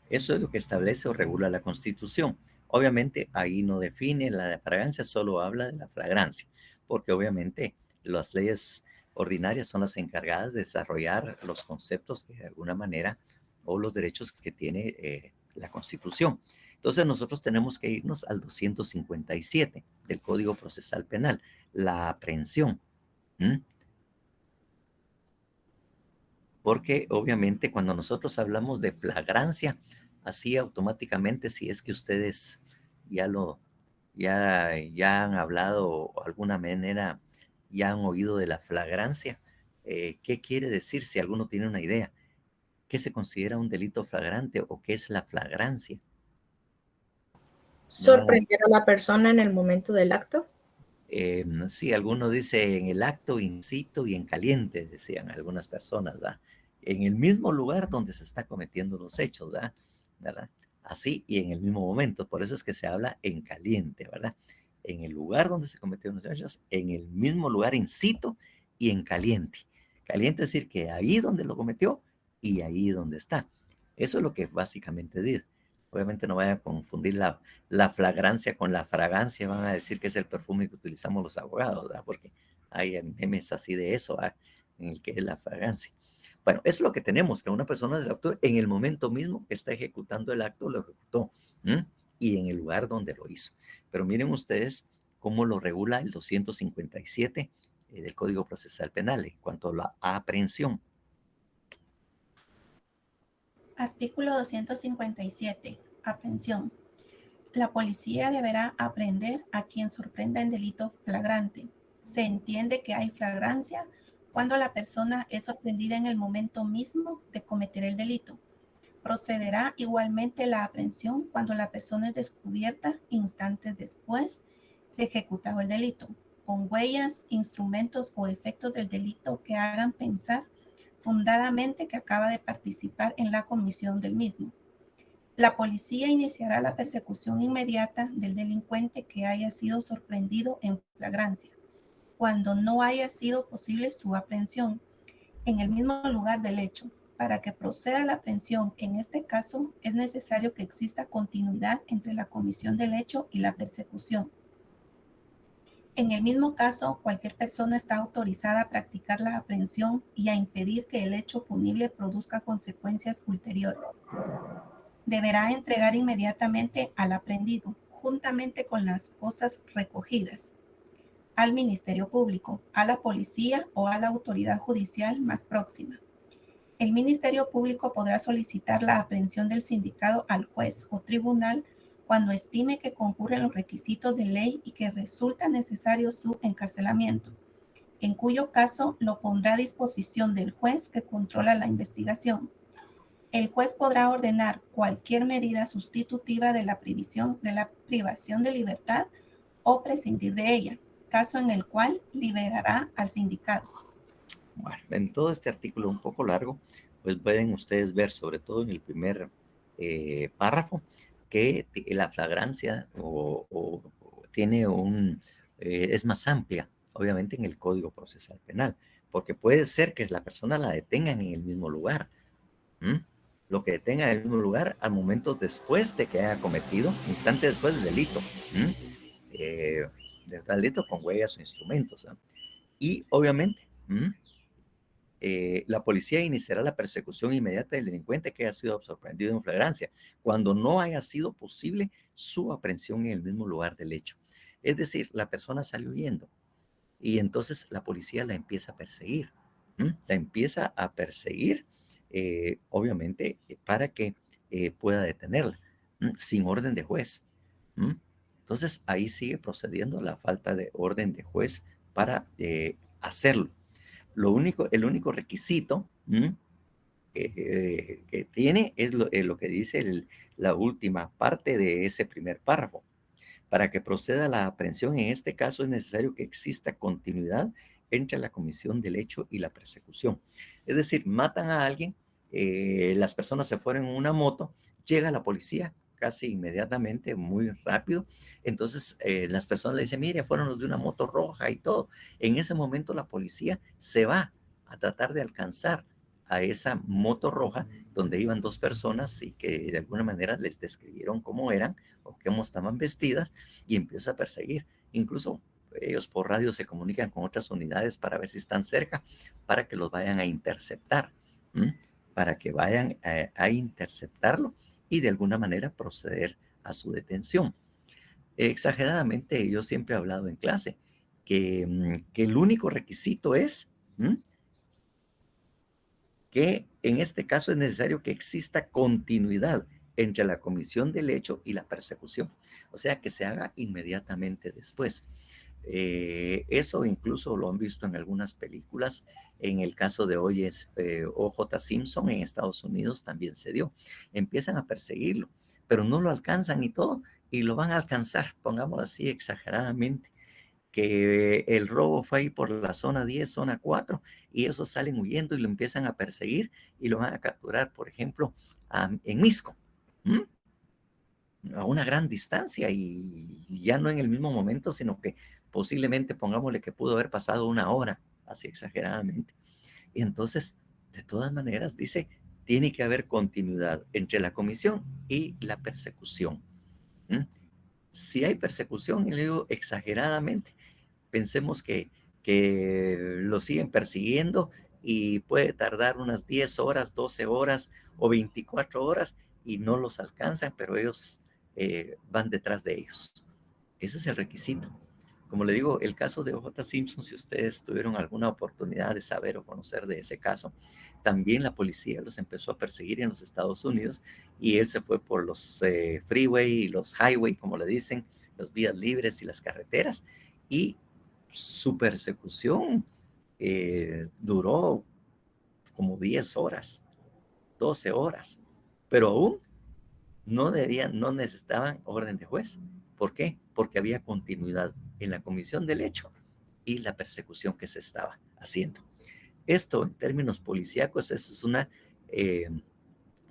eso es lo que establece o regula la Constitución. Obviamente ahí no define la fragancia, solo habla de la flagrancia, porque obviamente las leyes ordinarias son las encargadas de desarrollar los conceptos que de alguna manera o los derechos que tiene la Constitución. Entonces nosotros tenemos que irnos al 257 del Código Procesal Penal, la aprehensión. Porque obviamente cuando nosotros hablamos de flagrancia, así automáticamente, si es que ustedes ya han hablado o de alguna manera ya han oído de la flagrancia, ¿qué quiere decir? Si alguno tiene una idea, ¿qué se considera un delito flagrante o qué es la flagrancia? Sorprender a la persona en el momento del acto. Sí, alguno dice en el acto, in situ y en caliente, decían algunas personas, ¿verdad? En el mismo lugar donde se está cometiendo los hechos, ¿verdad? Así y en el mismo momento, por eso es que se habla en caliente, ¿verdad? En el lugar donde se cometieron los hechos, en el mismo lugar in situ y en caliente. Caliente es decir que ahí donde lo cometió y ahí donde está. Eso es lo que básicamente dice. Obviamente no vayan a confundir la flagrancia con la fragancia, van a decir que es el perfume que utilizamos los abogados, ¿verdad? Porque hay memes así de eso, ¿verdad? En el que es la fragancia. Bueno, es lo que tenemos, que una persona se actuó en el momento mismo que está ejecutando el acto, lo ejecutó, y en el lugar donde lo hizo. Pero miren ustedes cómo lo regula el 257 del Código Procesal Penal en cuanto a la aprehensión. Artículo 257. Aprehensión. La policía deberá aprehender a quien sorprenda en delito flagrante. Se entiende que hay flagrancia cuando la persona es sorprendida en el momento mismo de cometer el delito. Procederá igualmente la aprehensión cuando la persona es descubierta instantes después de ejecutado el delito, con huellas, instrumentos o efectos del delito que hagan pensar fundadamente que acaba de participar en la comisión del mismo. La policía iniciará la persecución inmediata del delincuente que haya sido sorprendido en flagrancia, cuando no haya sido posible su aprehensión en el mismo lugar del hecho. Para que proceda la aprehensión en este caso, es necesario que exista continuidad entre la comisión del hecho y la persecución. En el mismo caso, cualquier persona está autorizada a practicar la aprehensión y a impedir que el hecho punible produzca consecuencias ulteriores. Deberá entregar inmediatamente al aprehendido, juntamente con las cosas recogidas, al Ministerio Público, a la policía o a la autoridad judicial más próxima. El Ministerio Público podrá solicitar la aprehensión del sindicado al juez o tribunal cuando estime que concurren los requisitos de ley y que resulta necesario su encarcelamiento, en cuyo caso lo pondrá a disposición del juez que controla la investigación. El juez podrá ordenar cualquier medida sustitutiva de la privación de libertad o prescindir de ella, caso en el cual liberará al sindicado. Bueno, en todo este artículo un poco largo, pues pueden ustedes ver, sobre todo en el primer párrafo, que la flagrancia tiene es más amplia, obviamente en el Código Procesal Penal, porque puede ser que la persona la detengan en el mismo lugar, lo que detenga en el mismo lugar al momento después de que haya cometido, instante después del delito, del delito con huellas o instrumentos, y obviamente la policía iniciará la persecución inmediata del delincuente que haya sido sorprendido en flagrancia, cuando no haya sido posible su aprehensión en el mismo lugar del hecho. Es decir, la persona salió huyendo y entonces la policía la empieza a perseguir. La empieza a perseguir, obviamente, para que pueda detenerla, sin orden de juez. Entonces, ahí sigue procediendo la falta de orden de juez para hacerlo. El único requisito que tiene es lo que dice la última parte de ese primer párrafo. Para que proceda la aprehensión en este caso es necesario que exista continuidad entre la comisión del hecho y la persecución. Es decir, matan a alguien, las personas se fueron en una moto, llega la policía casi inmediatamente, muy rápido. Entonces las personas le dicen, mire, fueron los de una moto roja y todo. En ese momento la policía se va a tratar de alcanzar a esa moto roja donde iban dos personas y que de alguna manera les describieron cómo eran o cómo estaban vestidas y empieza a perseguir. Incluso ellos por radio se comunican con otras unidades para ver si están cerca, para que los vayan a interceptar, para que vayan a interceptarlo y de alguna manera proceder a su detención. Exageradamente, yo siempre he hablado en clase que el único requisito es que en este caso es necesario que exista continuidad entre la comisión del hecho y la persecución, o sea, que se haga inmediatamente después. Eso incluso lo han visto en algunas películas. En el caso de O.J. Simpson en Estados Unidos también se dio. Empiezan a perseguirlo, pero no lo alcanzan y todo, y lo van a alcanzar, pongámoslo así exageradamente, que el robo fue ahí por la zona 10, zona 4, y esos salen huyendo y lo empiezan a perseguir y lo van a capturar, por ejemplo, en Misco, a una gran distancia y ya no en el mismo momento, sino que posiblemente, pongámosle que pudo haber pasado una hora, así exageradamente. Y entonces, de todas maneras, dice, tiene que haber continuidad entre la comisión y la persecución. Si hay persecución, y le digo exageradamente, pensemos que lo siguen persiguiendo y puede tardar unas 10 horas, 12 horas o 24 horas y no los alcanzan, pero ellos van detrás de ellos. Ese es el requisito. Como le digo, el caso de O.J. Simpson, si ustedes tuvieron alguna oportunidad de saber o conocer de ese caso, también la policía los empezó a perseguir en los Estados Unidos y él se fue por los freeway y los highway, como le dicen, las vías libres y las carreteras, y su persecución duró como 10 horas, 12 horas, pero aún no necesitaban orden de juez. ¿Por qué? Porque había continuidad en la comisión del hecho y la persecución que se estaba haciendo. Esto, en términos policíacos, es una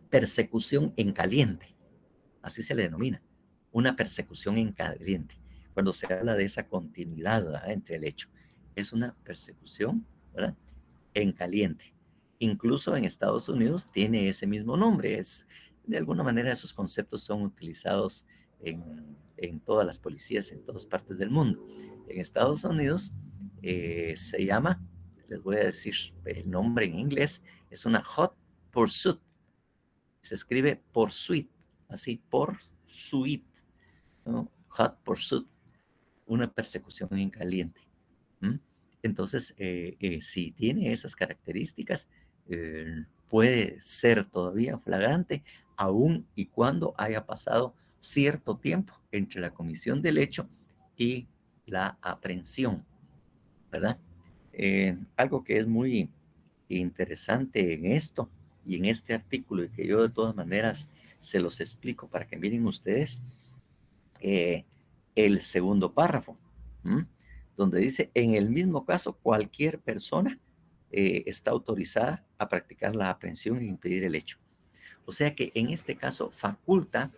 persecución en caliente. Así se le denomina, una persecución en caliente. Cuando se habla de esa continuidad, ¿verdad?, entre el hecho. Es una persecución, ¿verdad?, en caliente. Incluso en Estados Unidos tiene ese mismo nombre. De alguna manera esos conceptos son utilizados en todas las policías, en todas partes del mundo. En Estados Unidos se llama, les voy a decir el nombre en inglés, es una hot pursuit. Se escribe pursuit, así, pursuit, ¿no? Hot pursuit, una persecución en caliente. Entonces, si tiene esas características, puede ser todavía flagrante, aun y cuando haya pasado cierto tiempo entre la comisión del hecho y la aprehensión, ¿verdad? Algo que es muy interesante en esto y en este artículo, y que yo de todas maneras se los explico para que miren ustedes, el segundo párrafo, donde dice, en el mismo caso, cualquier persona está autorizada a practicar la aprehensión e impedir el hecho. O sea que en este caso faculta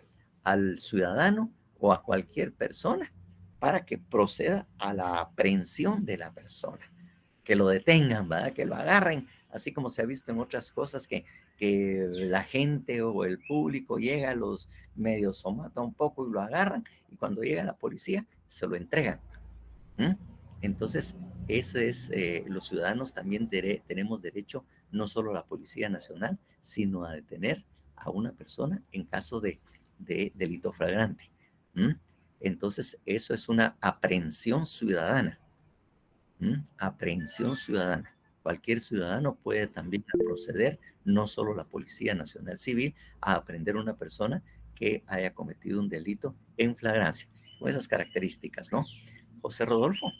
al ciudadano o a cualquier persona para que proceda a la aprehensión de la persona, que lo detengan, ¿verdad?, que lo agarren, así como se ha visto en otras cosas que la gente o el público llega a los medios o mata un poco y lo agarran, y cuando llega la policía se lo entregan. Entonces, ese es, los ciudadanos también tenemos derecho, no solo a la Policía Nacional, sino a detener a una persona en caso de delito flagrante. Entonces, eso es una aprehensión ciudadana. Aprehensión ciudadana. Cualquier ciudadano puede también proceder, no solo la Policía Nacional Civil, a apreender a una persona que haya cometido un delito en flagrancia, con esas características, ¿no? José Rodolfo.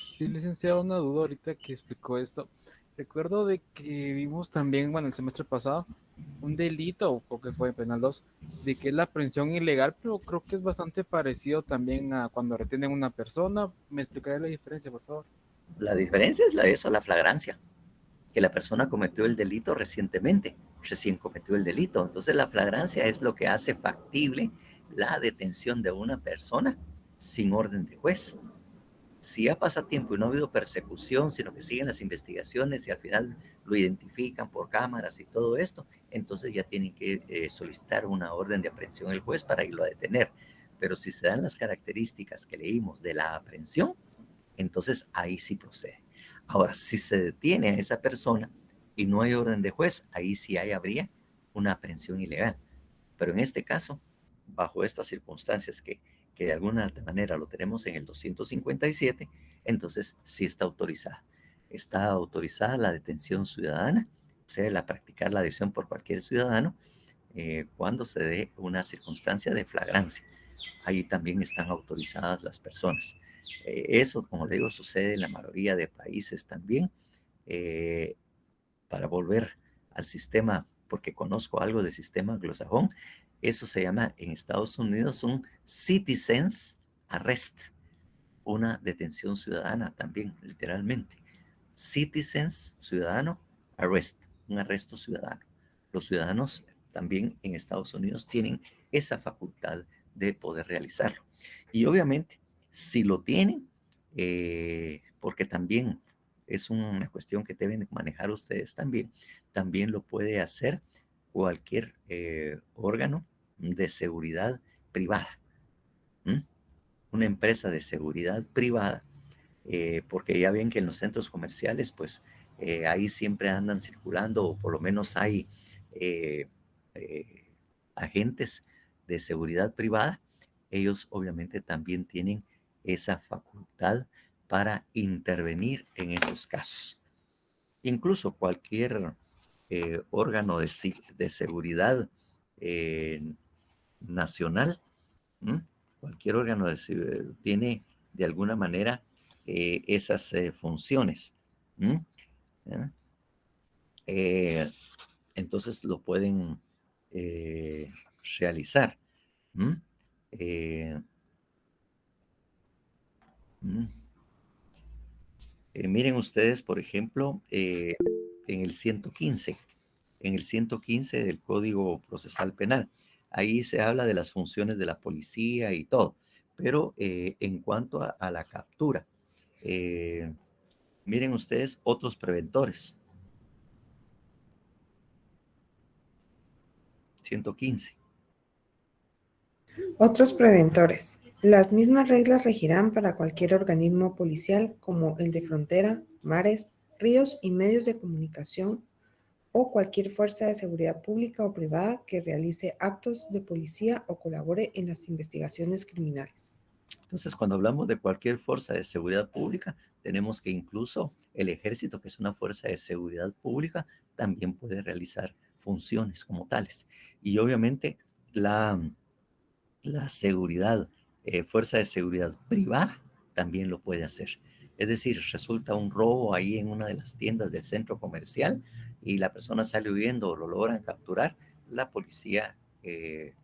Sí, licenciado, una duda ahorita que explicó esto. Recuerdo de que vimos también, bueno, el semestre pasado, un delito, o que fue Penal 2, de que es la aprehensión ilegal, pero creo que es bastante parecido también a cuando retienen a una persona. ¿Me explicaré la diferencia, por favor? La diferencia es la flagrancia, que la persona cometió el delito recién cometió el delito. Entonces la flagrancia es lo que hace factible la detención de una persona sin orden de juez. Si ya pasa tiempo y no ha habido persecución, sino que siguen las investigaciones y al final lo identifican por cámaras y todo esto, entonces ya tienen que solicitar una orden de aprehensión al juez para irlo a detener. Pero si se dan las características que leímos de la aprehensión, entonces ahí sí procede. Ahora, si se detiene a esa persona y no hay orden de juez, ahí sí habría una aprehensión ilegal. Pero en este caso, bajo estas circunstancias que de alguna manera lo tenemos en el 257, entonces sí está autorizada. Está autorizada la detención ciudadana, o sea, practicar la detención por cualquier ciudadano cuando se dé una circunstancia de flagrancia. Ahí también están autorizadas las personas. Eso, como le digo, sucede en la mayoría de países también. Para volver al sistema, porque conozco algo del sistema anglosajón, eso se llama en Estados Unidos un citizens arrest, una detención ciudadana también, literalmente. Citizens, ciudadano, arrest, un arresto ciudadano. Los ciudadanos también en Estados Unidos tienen esa facultad de poder realizarlo. Y obviamente, si lo tienen, porque también es una cuestión que deben manejar ustedes también lo puede hacer cualquier órgano de seguridad privada. Una empresa de seguridad privada, porque ya ven que en los centros comerciales, pues ahí siempre andan circulando, o por lo menos hay agentes de seguridad privada. Ellos obviamente también tienen esa facultad para intervenir en esos casos. Incluso cualquier órgano de seguridad nacional, cualquier órgano tiene de alguna manera esas funciones. Entonces lo pueden realizar. Miren ustedes, por ejemplo, en el 115 del Código Procesal Penal, ahí se habla de las funciones de la policía y todo, pero en cuanto a la captura, miren ustedes otros preventores. 115. Otros preventores. Las mismas reglas regirán para cualquier organismo policial como el de frontera, mares, ríos y medios de comunicación o cualquier fuerza de seguridad pública o privada que realice actos de policía o colabore en las investigaciones criminales. Entonces, cuando hablamos de cualquier fuerza de seguridad pública, tenemos que incluso el ejército, que es una fuerza de seguridad pública, también puede realizar funciones como tales. Y obviamente la seguridad, fuerza de seguridad privada, también lo puede hacer. Es decir, resulta un robo ahí en una de las tiendas del centro comercial y la persona sale huyendo o lo logran capturar, la policía, el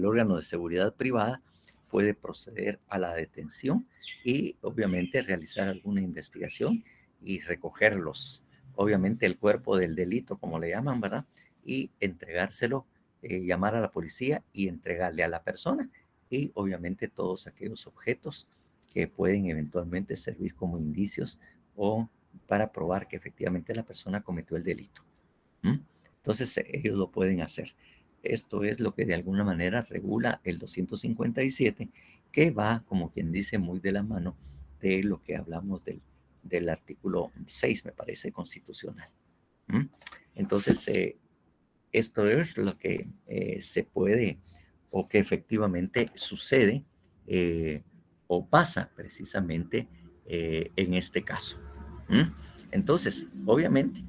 órgano de seguridad privada puede proceder a la detención y obviamente realizar alguna investigación y recogerlos, obviamente el cuerpo del delito, como le llaman, ¿verdad? Y entregárselo, llamar a la policía y entregarle a la persona y obviamente todos aquellos objetos que pueden eventualmente servir como indicios o para probar que efectivamente la persona cometió el delito. Entonces ellos lo pueden hacer. Esto es lo que de alguna manera regula el 257, que va, como quien dice, muy de la mano de lo que hablamos del artículo 6, me parece, constitucional. Entonces, esto es lo que se puede o que efectivamente sucede o pasa precisamente en este caso. Entonces, obviamente,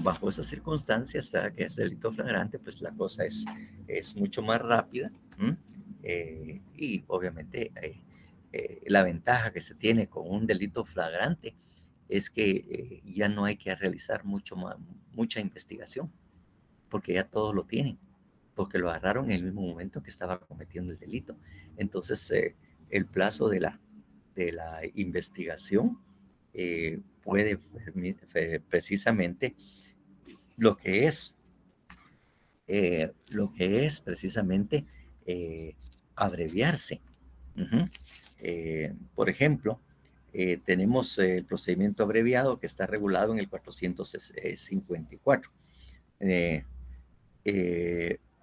bajo esas circunstancias, ¿verdad? Que es delito flagrante, pues la cosa es mucho más rápida y obviamente la ventaja que se tiene con un delito flagrante es que ya no hay que realizar mucha investigación, porque ya todos lo tienen, porque lo agarraron en el mismo momento que estaba cometiendo el delito. Entonces, el plazo de la investigación puede precisamente lo que es precisamente abreviarse. Por ejemplo, tenemos el procedimiento abreviado que está regulado en el 454.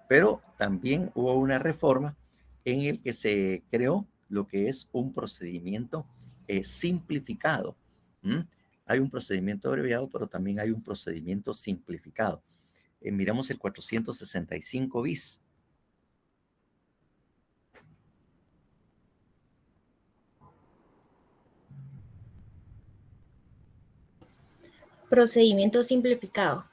Pero también hubo una reforma en el que se creó lo que es un procedimiento simplificado. Hay un procedimiento abreviado, pero también hay un procedimiento simplificado. Miramos el 465 bis. Procedimiento simplificado.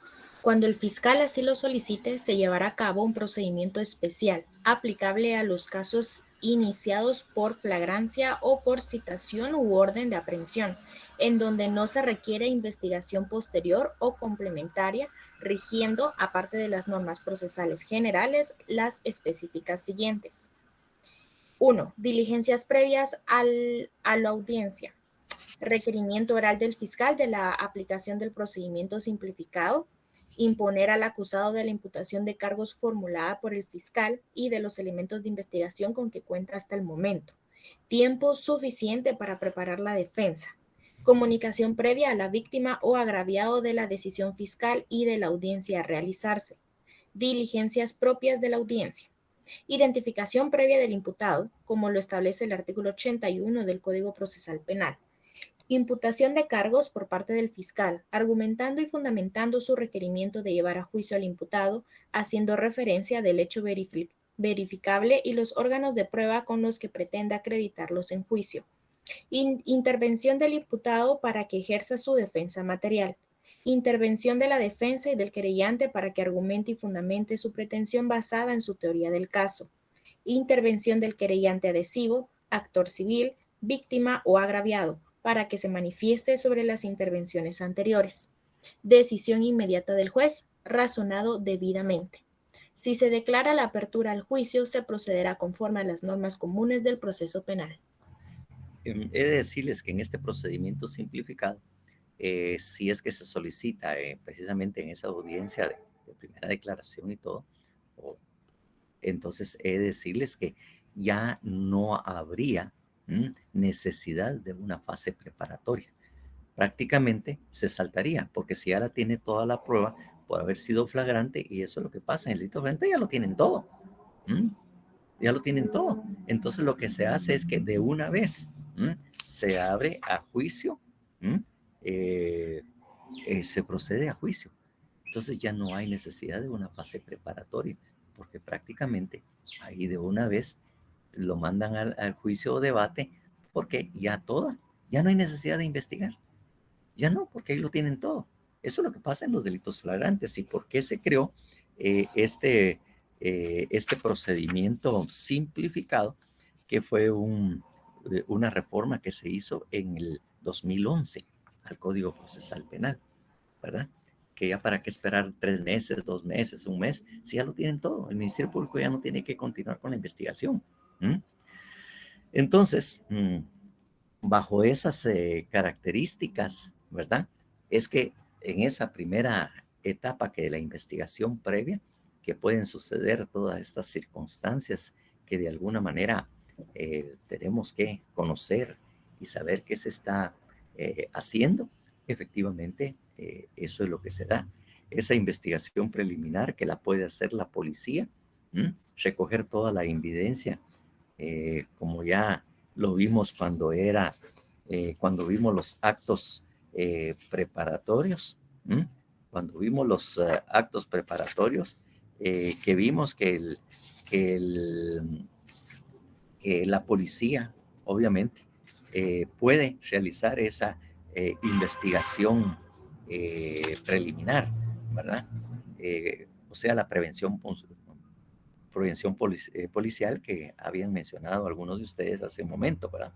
Cuando el fiscal así lo solicite, se llevará a cabo un procedimiento especial aplicable a los casos iniciados por flagrancia o por citación u orden de aprehensión, en donde no se requiere investigación posterior o complementaria, rigiendo, aparte de las normas procesales generales, las específicas siguientes. 1. Diligencias previas a la audiencia. Requerimiento oral del fiscal de la aplicación del procedimiento simplificado, imponer al acusado de la imputación de cargos formulada por el fiscal y de los elementos de investigación con que cuenta hasta el momento, tiempo suficiente para preparar la defensa, comunicación previa a la víctima o agraviado de la decisión fiscal y de la audiencia a realizarse, diligencias propias de la audiencia, identificación previa del imputado, como lo establece el artículo 81 del Código Procesal Penal, imputación de cargos por parte del fiscal, argumentando y fundamentando su requerimiento de llevar a juicio al imputado, haciendo referencia del hecho verificable y los órganos de prueba con los que pretenda acreditarlos en juicio. Intervención del imputado para que ejerza su defensa material. Intervención de la defensa y del querellante para que argumente y fundamente su pretensión basada en su teoría del caso. Intervención del querellante adhesivo, actor civil, víctima o agraviado, para que se manifieste sobre las intervenciones anteriores. Decisión inmediata del juez, razonado debidamente. Si se declara la apertura al juicio, se procederá conforme a las normas comunes del proceso penal. He de decirles que en este procedimiento simplificado, si es que se solicita precisamente en esa audiencia de primera declaración y todo, entonces he de decirles que ya no habría necesidad de una fase preparatoria. Prácticamente se saltaría, porque si ahora tiene toda la prueba por haber sido flagrante, y eso es lo que pasa en el delito flagrante, ya lo tienen todo. Ya lo tienen todo. Entonces lo que se hace es que de una vez se abre a juicio, se procede a juicio. Entonces ya no hay necesidad de una fase preparatoria, porque prácticamente ahí de una vez lo mandan al juicio o debate, porque ya no hay necesidad de investigar. Ya no, porque ahí lo tienen todo. Eso es lo que pasa en los delitos flagrantes. ¿Y por qué se creó este procedimiento simplificado, que fue una reforma que se hizo en el 2011 al Código Procesal Penal, ¿verdad? Que ya para qué esperar 3 meses, 2 meses, 1 mes, si ya lo tienen todo. El Ministerio Público ya no tiene que continuar con la investigación. Entonces, bajo esas características, ¿verdad? Es que en esa primera etapa que de la investigación previa, que pueden suceder todas estas circunstancias que de alguna manera tenemos que conocer y saber qué se está haciendo, efectivamente eso es lo que se da. Esa investigación preliminar que la puede hacer la policía, recoger toda la evidencia, como ya lo vimos cuando vimos los actos preparatorios, cuando vimos los actos preparatorios, que vimos que la policía, obviamente, puede realizar esa investigación preliminar, ¿verdad? O sea, la prevención policial que habían mencionado algunos de ustedes hace un momento, ¿verdad?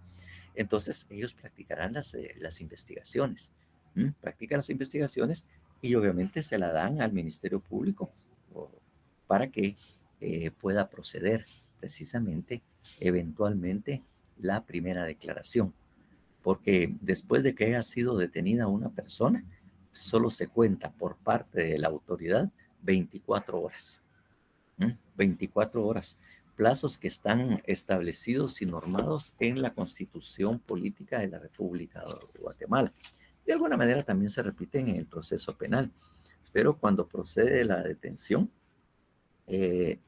Entonces, ellos practicarán las investigaciones, practican las investigaciones y obviamente se la dan al Ministerio Público para que pueda proceder precisamente, eventualmente, la primera declaración. Porque después de que haya sido detenida una persona, solo se cuenta por parte de la autoridad 24 horas. 24 horas plazos que están establecidos y normados en la Constitución Política de la República de Guatemala. De alguna manera también se repiten en el proceso penal, pero cuando procede la detención,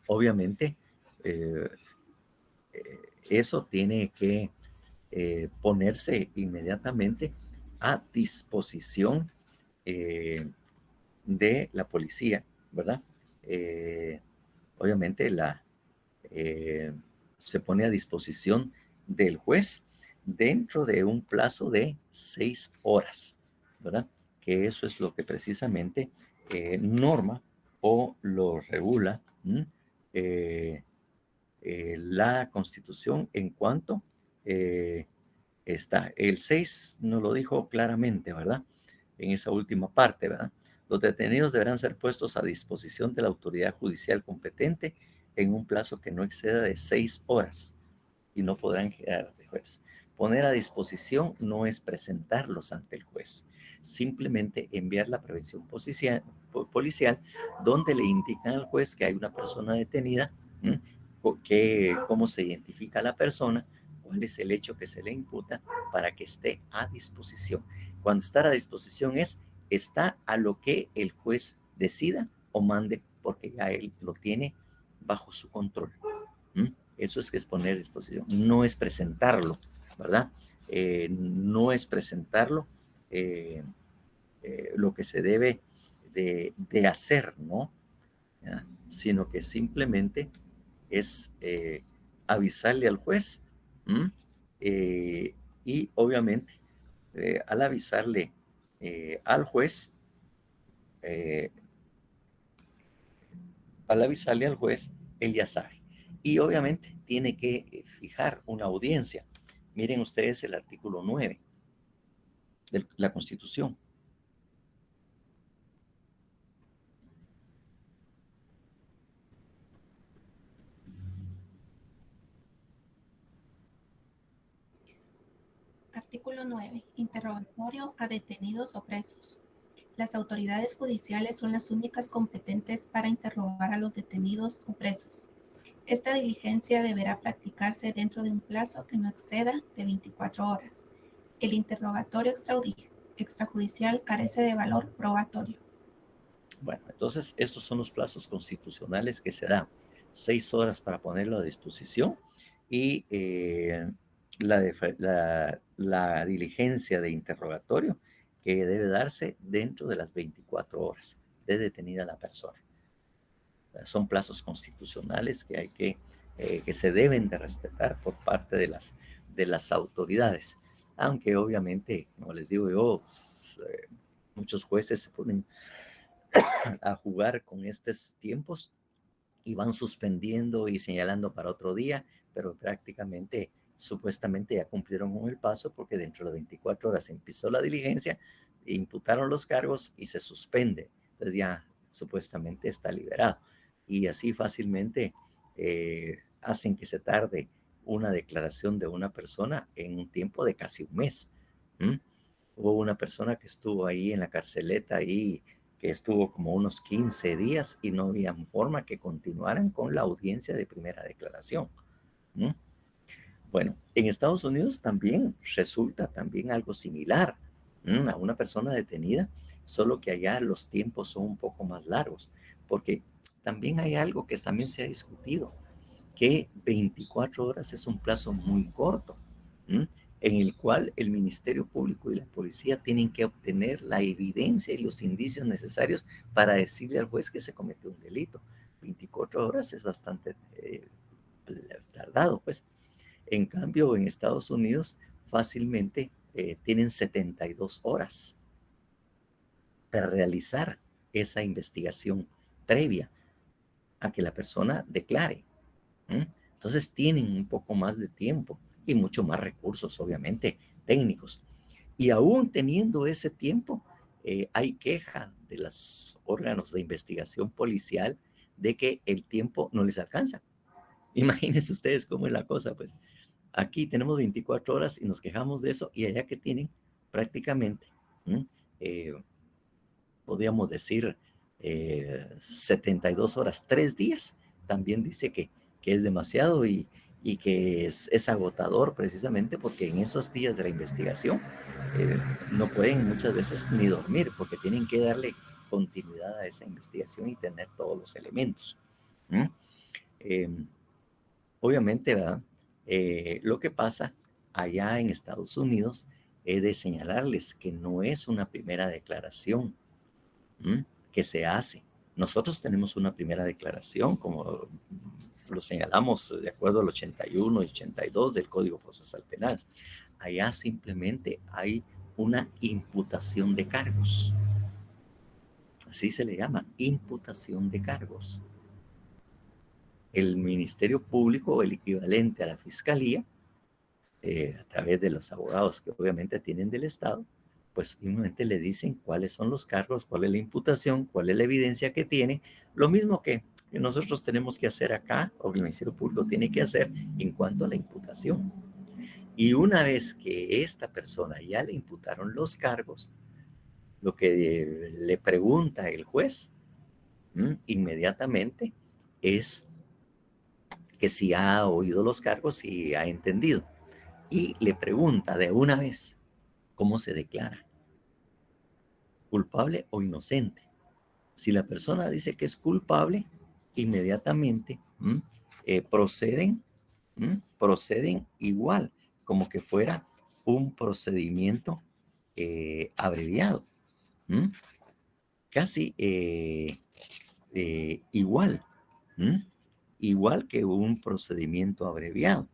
obviamente eso tiene que ponerse inmediatamente a disposición de la policía, ¿verdad? Obviamente se pone a disposición del juez dentro de un plazo de 6 horas, ¿verdad? Que eso es lo que precisamente norma o lo regula la Constitución en cuanto está. El 6 nos lo dijo claramente, ¿verdad? En esa última parte, ¿verdad? Los detenidos deberán ser puestos a disposición de la autoridad judicial competente en un plazo que no exceda de 6 horas y no podrán quedar de juez. Poner a disposición no es presentarlos ante el juez, simplemente enviar la prevención policial donde le indican al juez que hay una persona detenida, cómo se identifica a la persona, cuál es el hecho que se le imputa para que esté a disposición. Cuando está a disposición está a lo que el juez decida o mande, porque ya él lo tiene bajo su control. Eso es que es poner a disposición, no es presentarlo, ¿verdad? No es presentarlo lo que se debe de hacer, ¿no? ¿Ya? Sino que simplemente es avisarle al juez y obviamente al avisarle al juez, él ya sabe. Y obviamente tiene que fijar una audiencia. Miren ustedes el artículo 9 de la Constitución. Artículo 9. Interrogatorio a detenidos o presos. Las autoridades judiciales son las únicas competentes para interrogar a los detenidos o presos. Esta diligencia deberá practicarse dentro de un plazo que no exceda de 24 horas. El interrogatorio extrajudicial carece de valor probatorio. Bueno, entonces estos son los plazos constitucionales que se dan. 6 horas para ponerlo a disposición y la diligencia de interrogatorio que debe darse dentro de las 24 horas de detenida la persona. Son plazos constitucionales que se deben de respetar por parte de las autoridades, aunque obviamente, como les digo yo, muchos jueces se ponen a jugar con estos tiempos y van suspendiendo y señalando para otro día, pero prácticamente, supuestamente ya cumplieron con el paso porque dentro de 24 horas empezó la diligencia, imputaron los cargos y se suspende. Entonces ya supuestamente está liberado. Y así fácilmente hacen que se tarde una declaración de una persona en un tiempo de casi un mes. Hubo una persona que estuvo ahí en la carceleta y que estuvo como unos 15 días y no había forma que continuaran con la audiencia de primera declaración. Bueno, en Estados Unidos también resulta también algo similar a una persona detenida, solo que allá los tiempos son un poco más largos, porque también hay algo que también se ha discutido, que 24 horas es un plazo muy corto, en el cual el Ministerio Público y la policía tienen que obtener la evidencia y los indicios necesarios para decirle al juez que se cometió un delito. 24 horas es bastante tardado, pues. En cambio, en Estados Unidos fácilmente tienen 72 horas para realizar esa investigación previa a que la persona declare. Entonces tienen un poco más de tiempo y mucho más recursos, obviamente, técnicos. Y aún teniendo ese tiempo, hay queja de los órganos de investigación policial de que el tiempo no les alcanza. Imagínense ustedes cómo es la cosa, pues. Aquí tenemos 24 horas y nos quejamos de eso, y allá que tienen prácticamente, podríamos decir, 72 horas, 3 días, también dice que que es demasiado y que es agotador precisamente porque en esos días de la investigación no pueden muchas veces ni dormir porque tienen que darle continuidad a esa investigación y tener todos los elementos. Obviamente, ¿verdad? Lo que pasa allá en Estados Unidos es de señalarles que no es una primera declaración que se hace. Nosotros tenemos una primera declaración, como lo señalamos de acuerdo al 81 y 82 del Código Procesal Penal. Allá simplemente hay una imputación de cargos. Así se le llama, imputación de cargos. El Ministerio Público, el equivalente a la Fiscalía, a través de los abogados que obviamente tienen del Estado, pues simplemente le dicen cuáles son los cargos, cuál es la imputación, cuál es la evidencia que tiene, lo mismo que nosotros tenemos que hacer acá, o el Ministerio Público tiene que hacer en cuanto a la imputación. Y una vez que esta persona ya le imputaron los cargos, lo que le pregunta el juez inmediatamente es que si ha oído los cargos y ha entendido. Y le pregunta de una vez cómo se declara, culpable o inocente. Si la persona dice que es culpable, inmediatamente proceden igual, como que fuera un procedimiento abreviado. Casi igual. Igual que un procedimiento abreviado.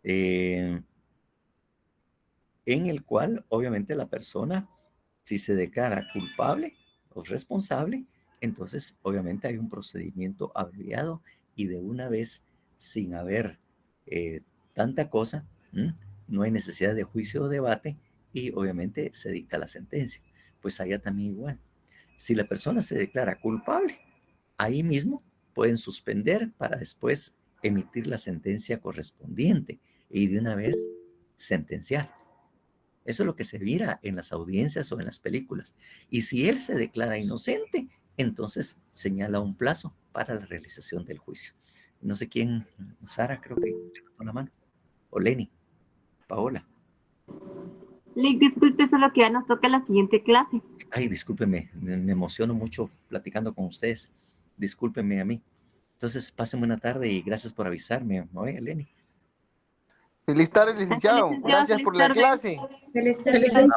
En el cual, obviamente, la persona, si se declara culpable o responsable, entonces, obviamente, hay un procedimiento abreviado y de una vez, sin haber tanta cosa, no hay necesidad de juicio o debate y, obviamente, se dicta la sentencia. Pues allá también igual. Si la persona se declara culpable, ahí mismo pueden suspender para después emitir la sentencia correspondiente y de una vez sentenciar. Eso es lo que se mira en las audiencias o en las películas. Y si él se declara inocente, entonces señala un plazo para la realización del juicio. No sé quién, Sara creo que levantó la mano, o Lenny, Paola. Lick, disculpe, solo que ya nos toca la siguiente clase. Ay, discúlpeme, me emociono mucho platicando con ustedes. Discúlpenme a mí. Entonces, pasen buena tarde y gracias por avisarme, ¿no, Lenny? Feliz tarde, licenciado. Gracias por la clase. Feliz tarde. Espero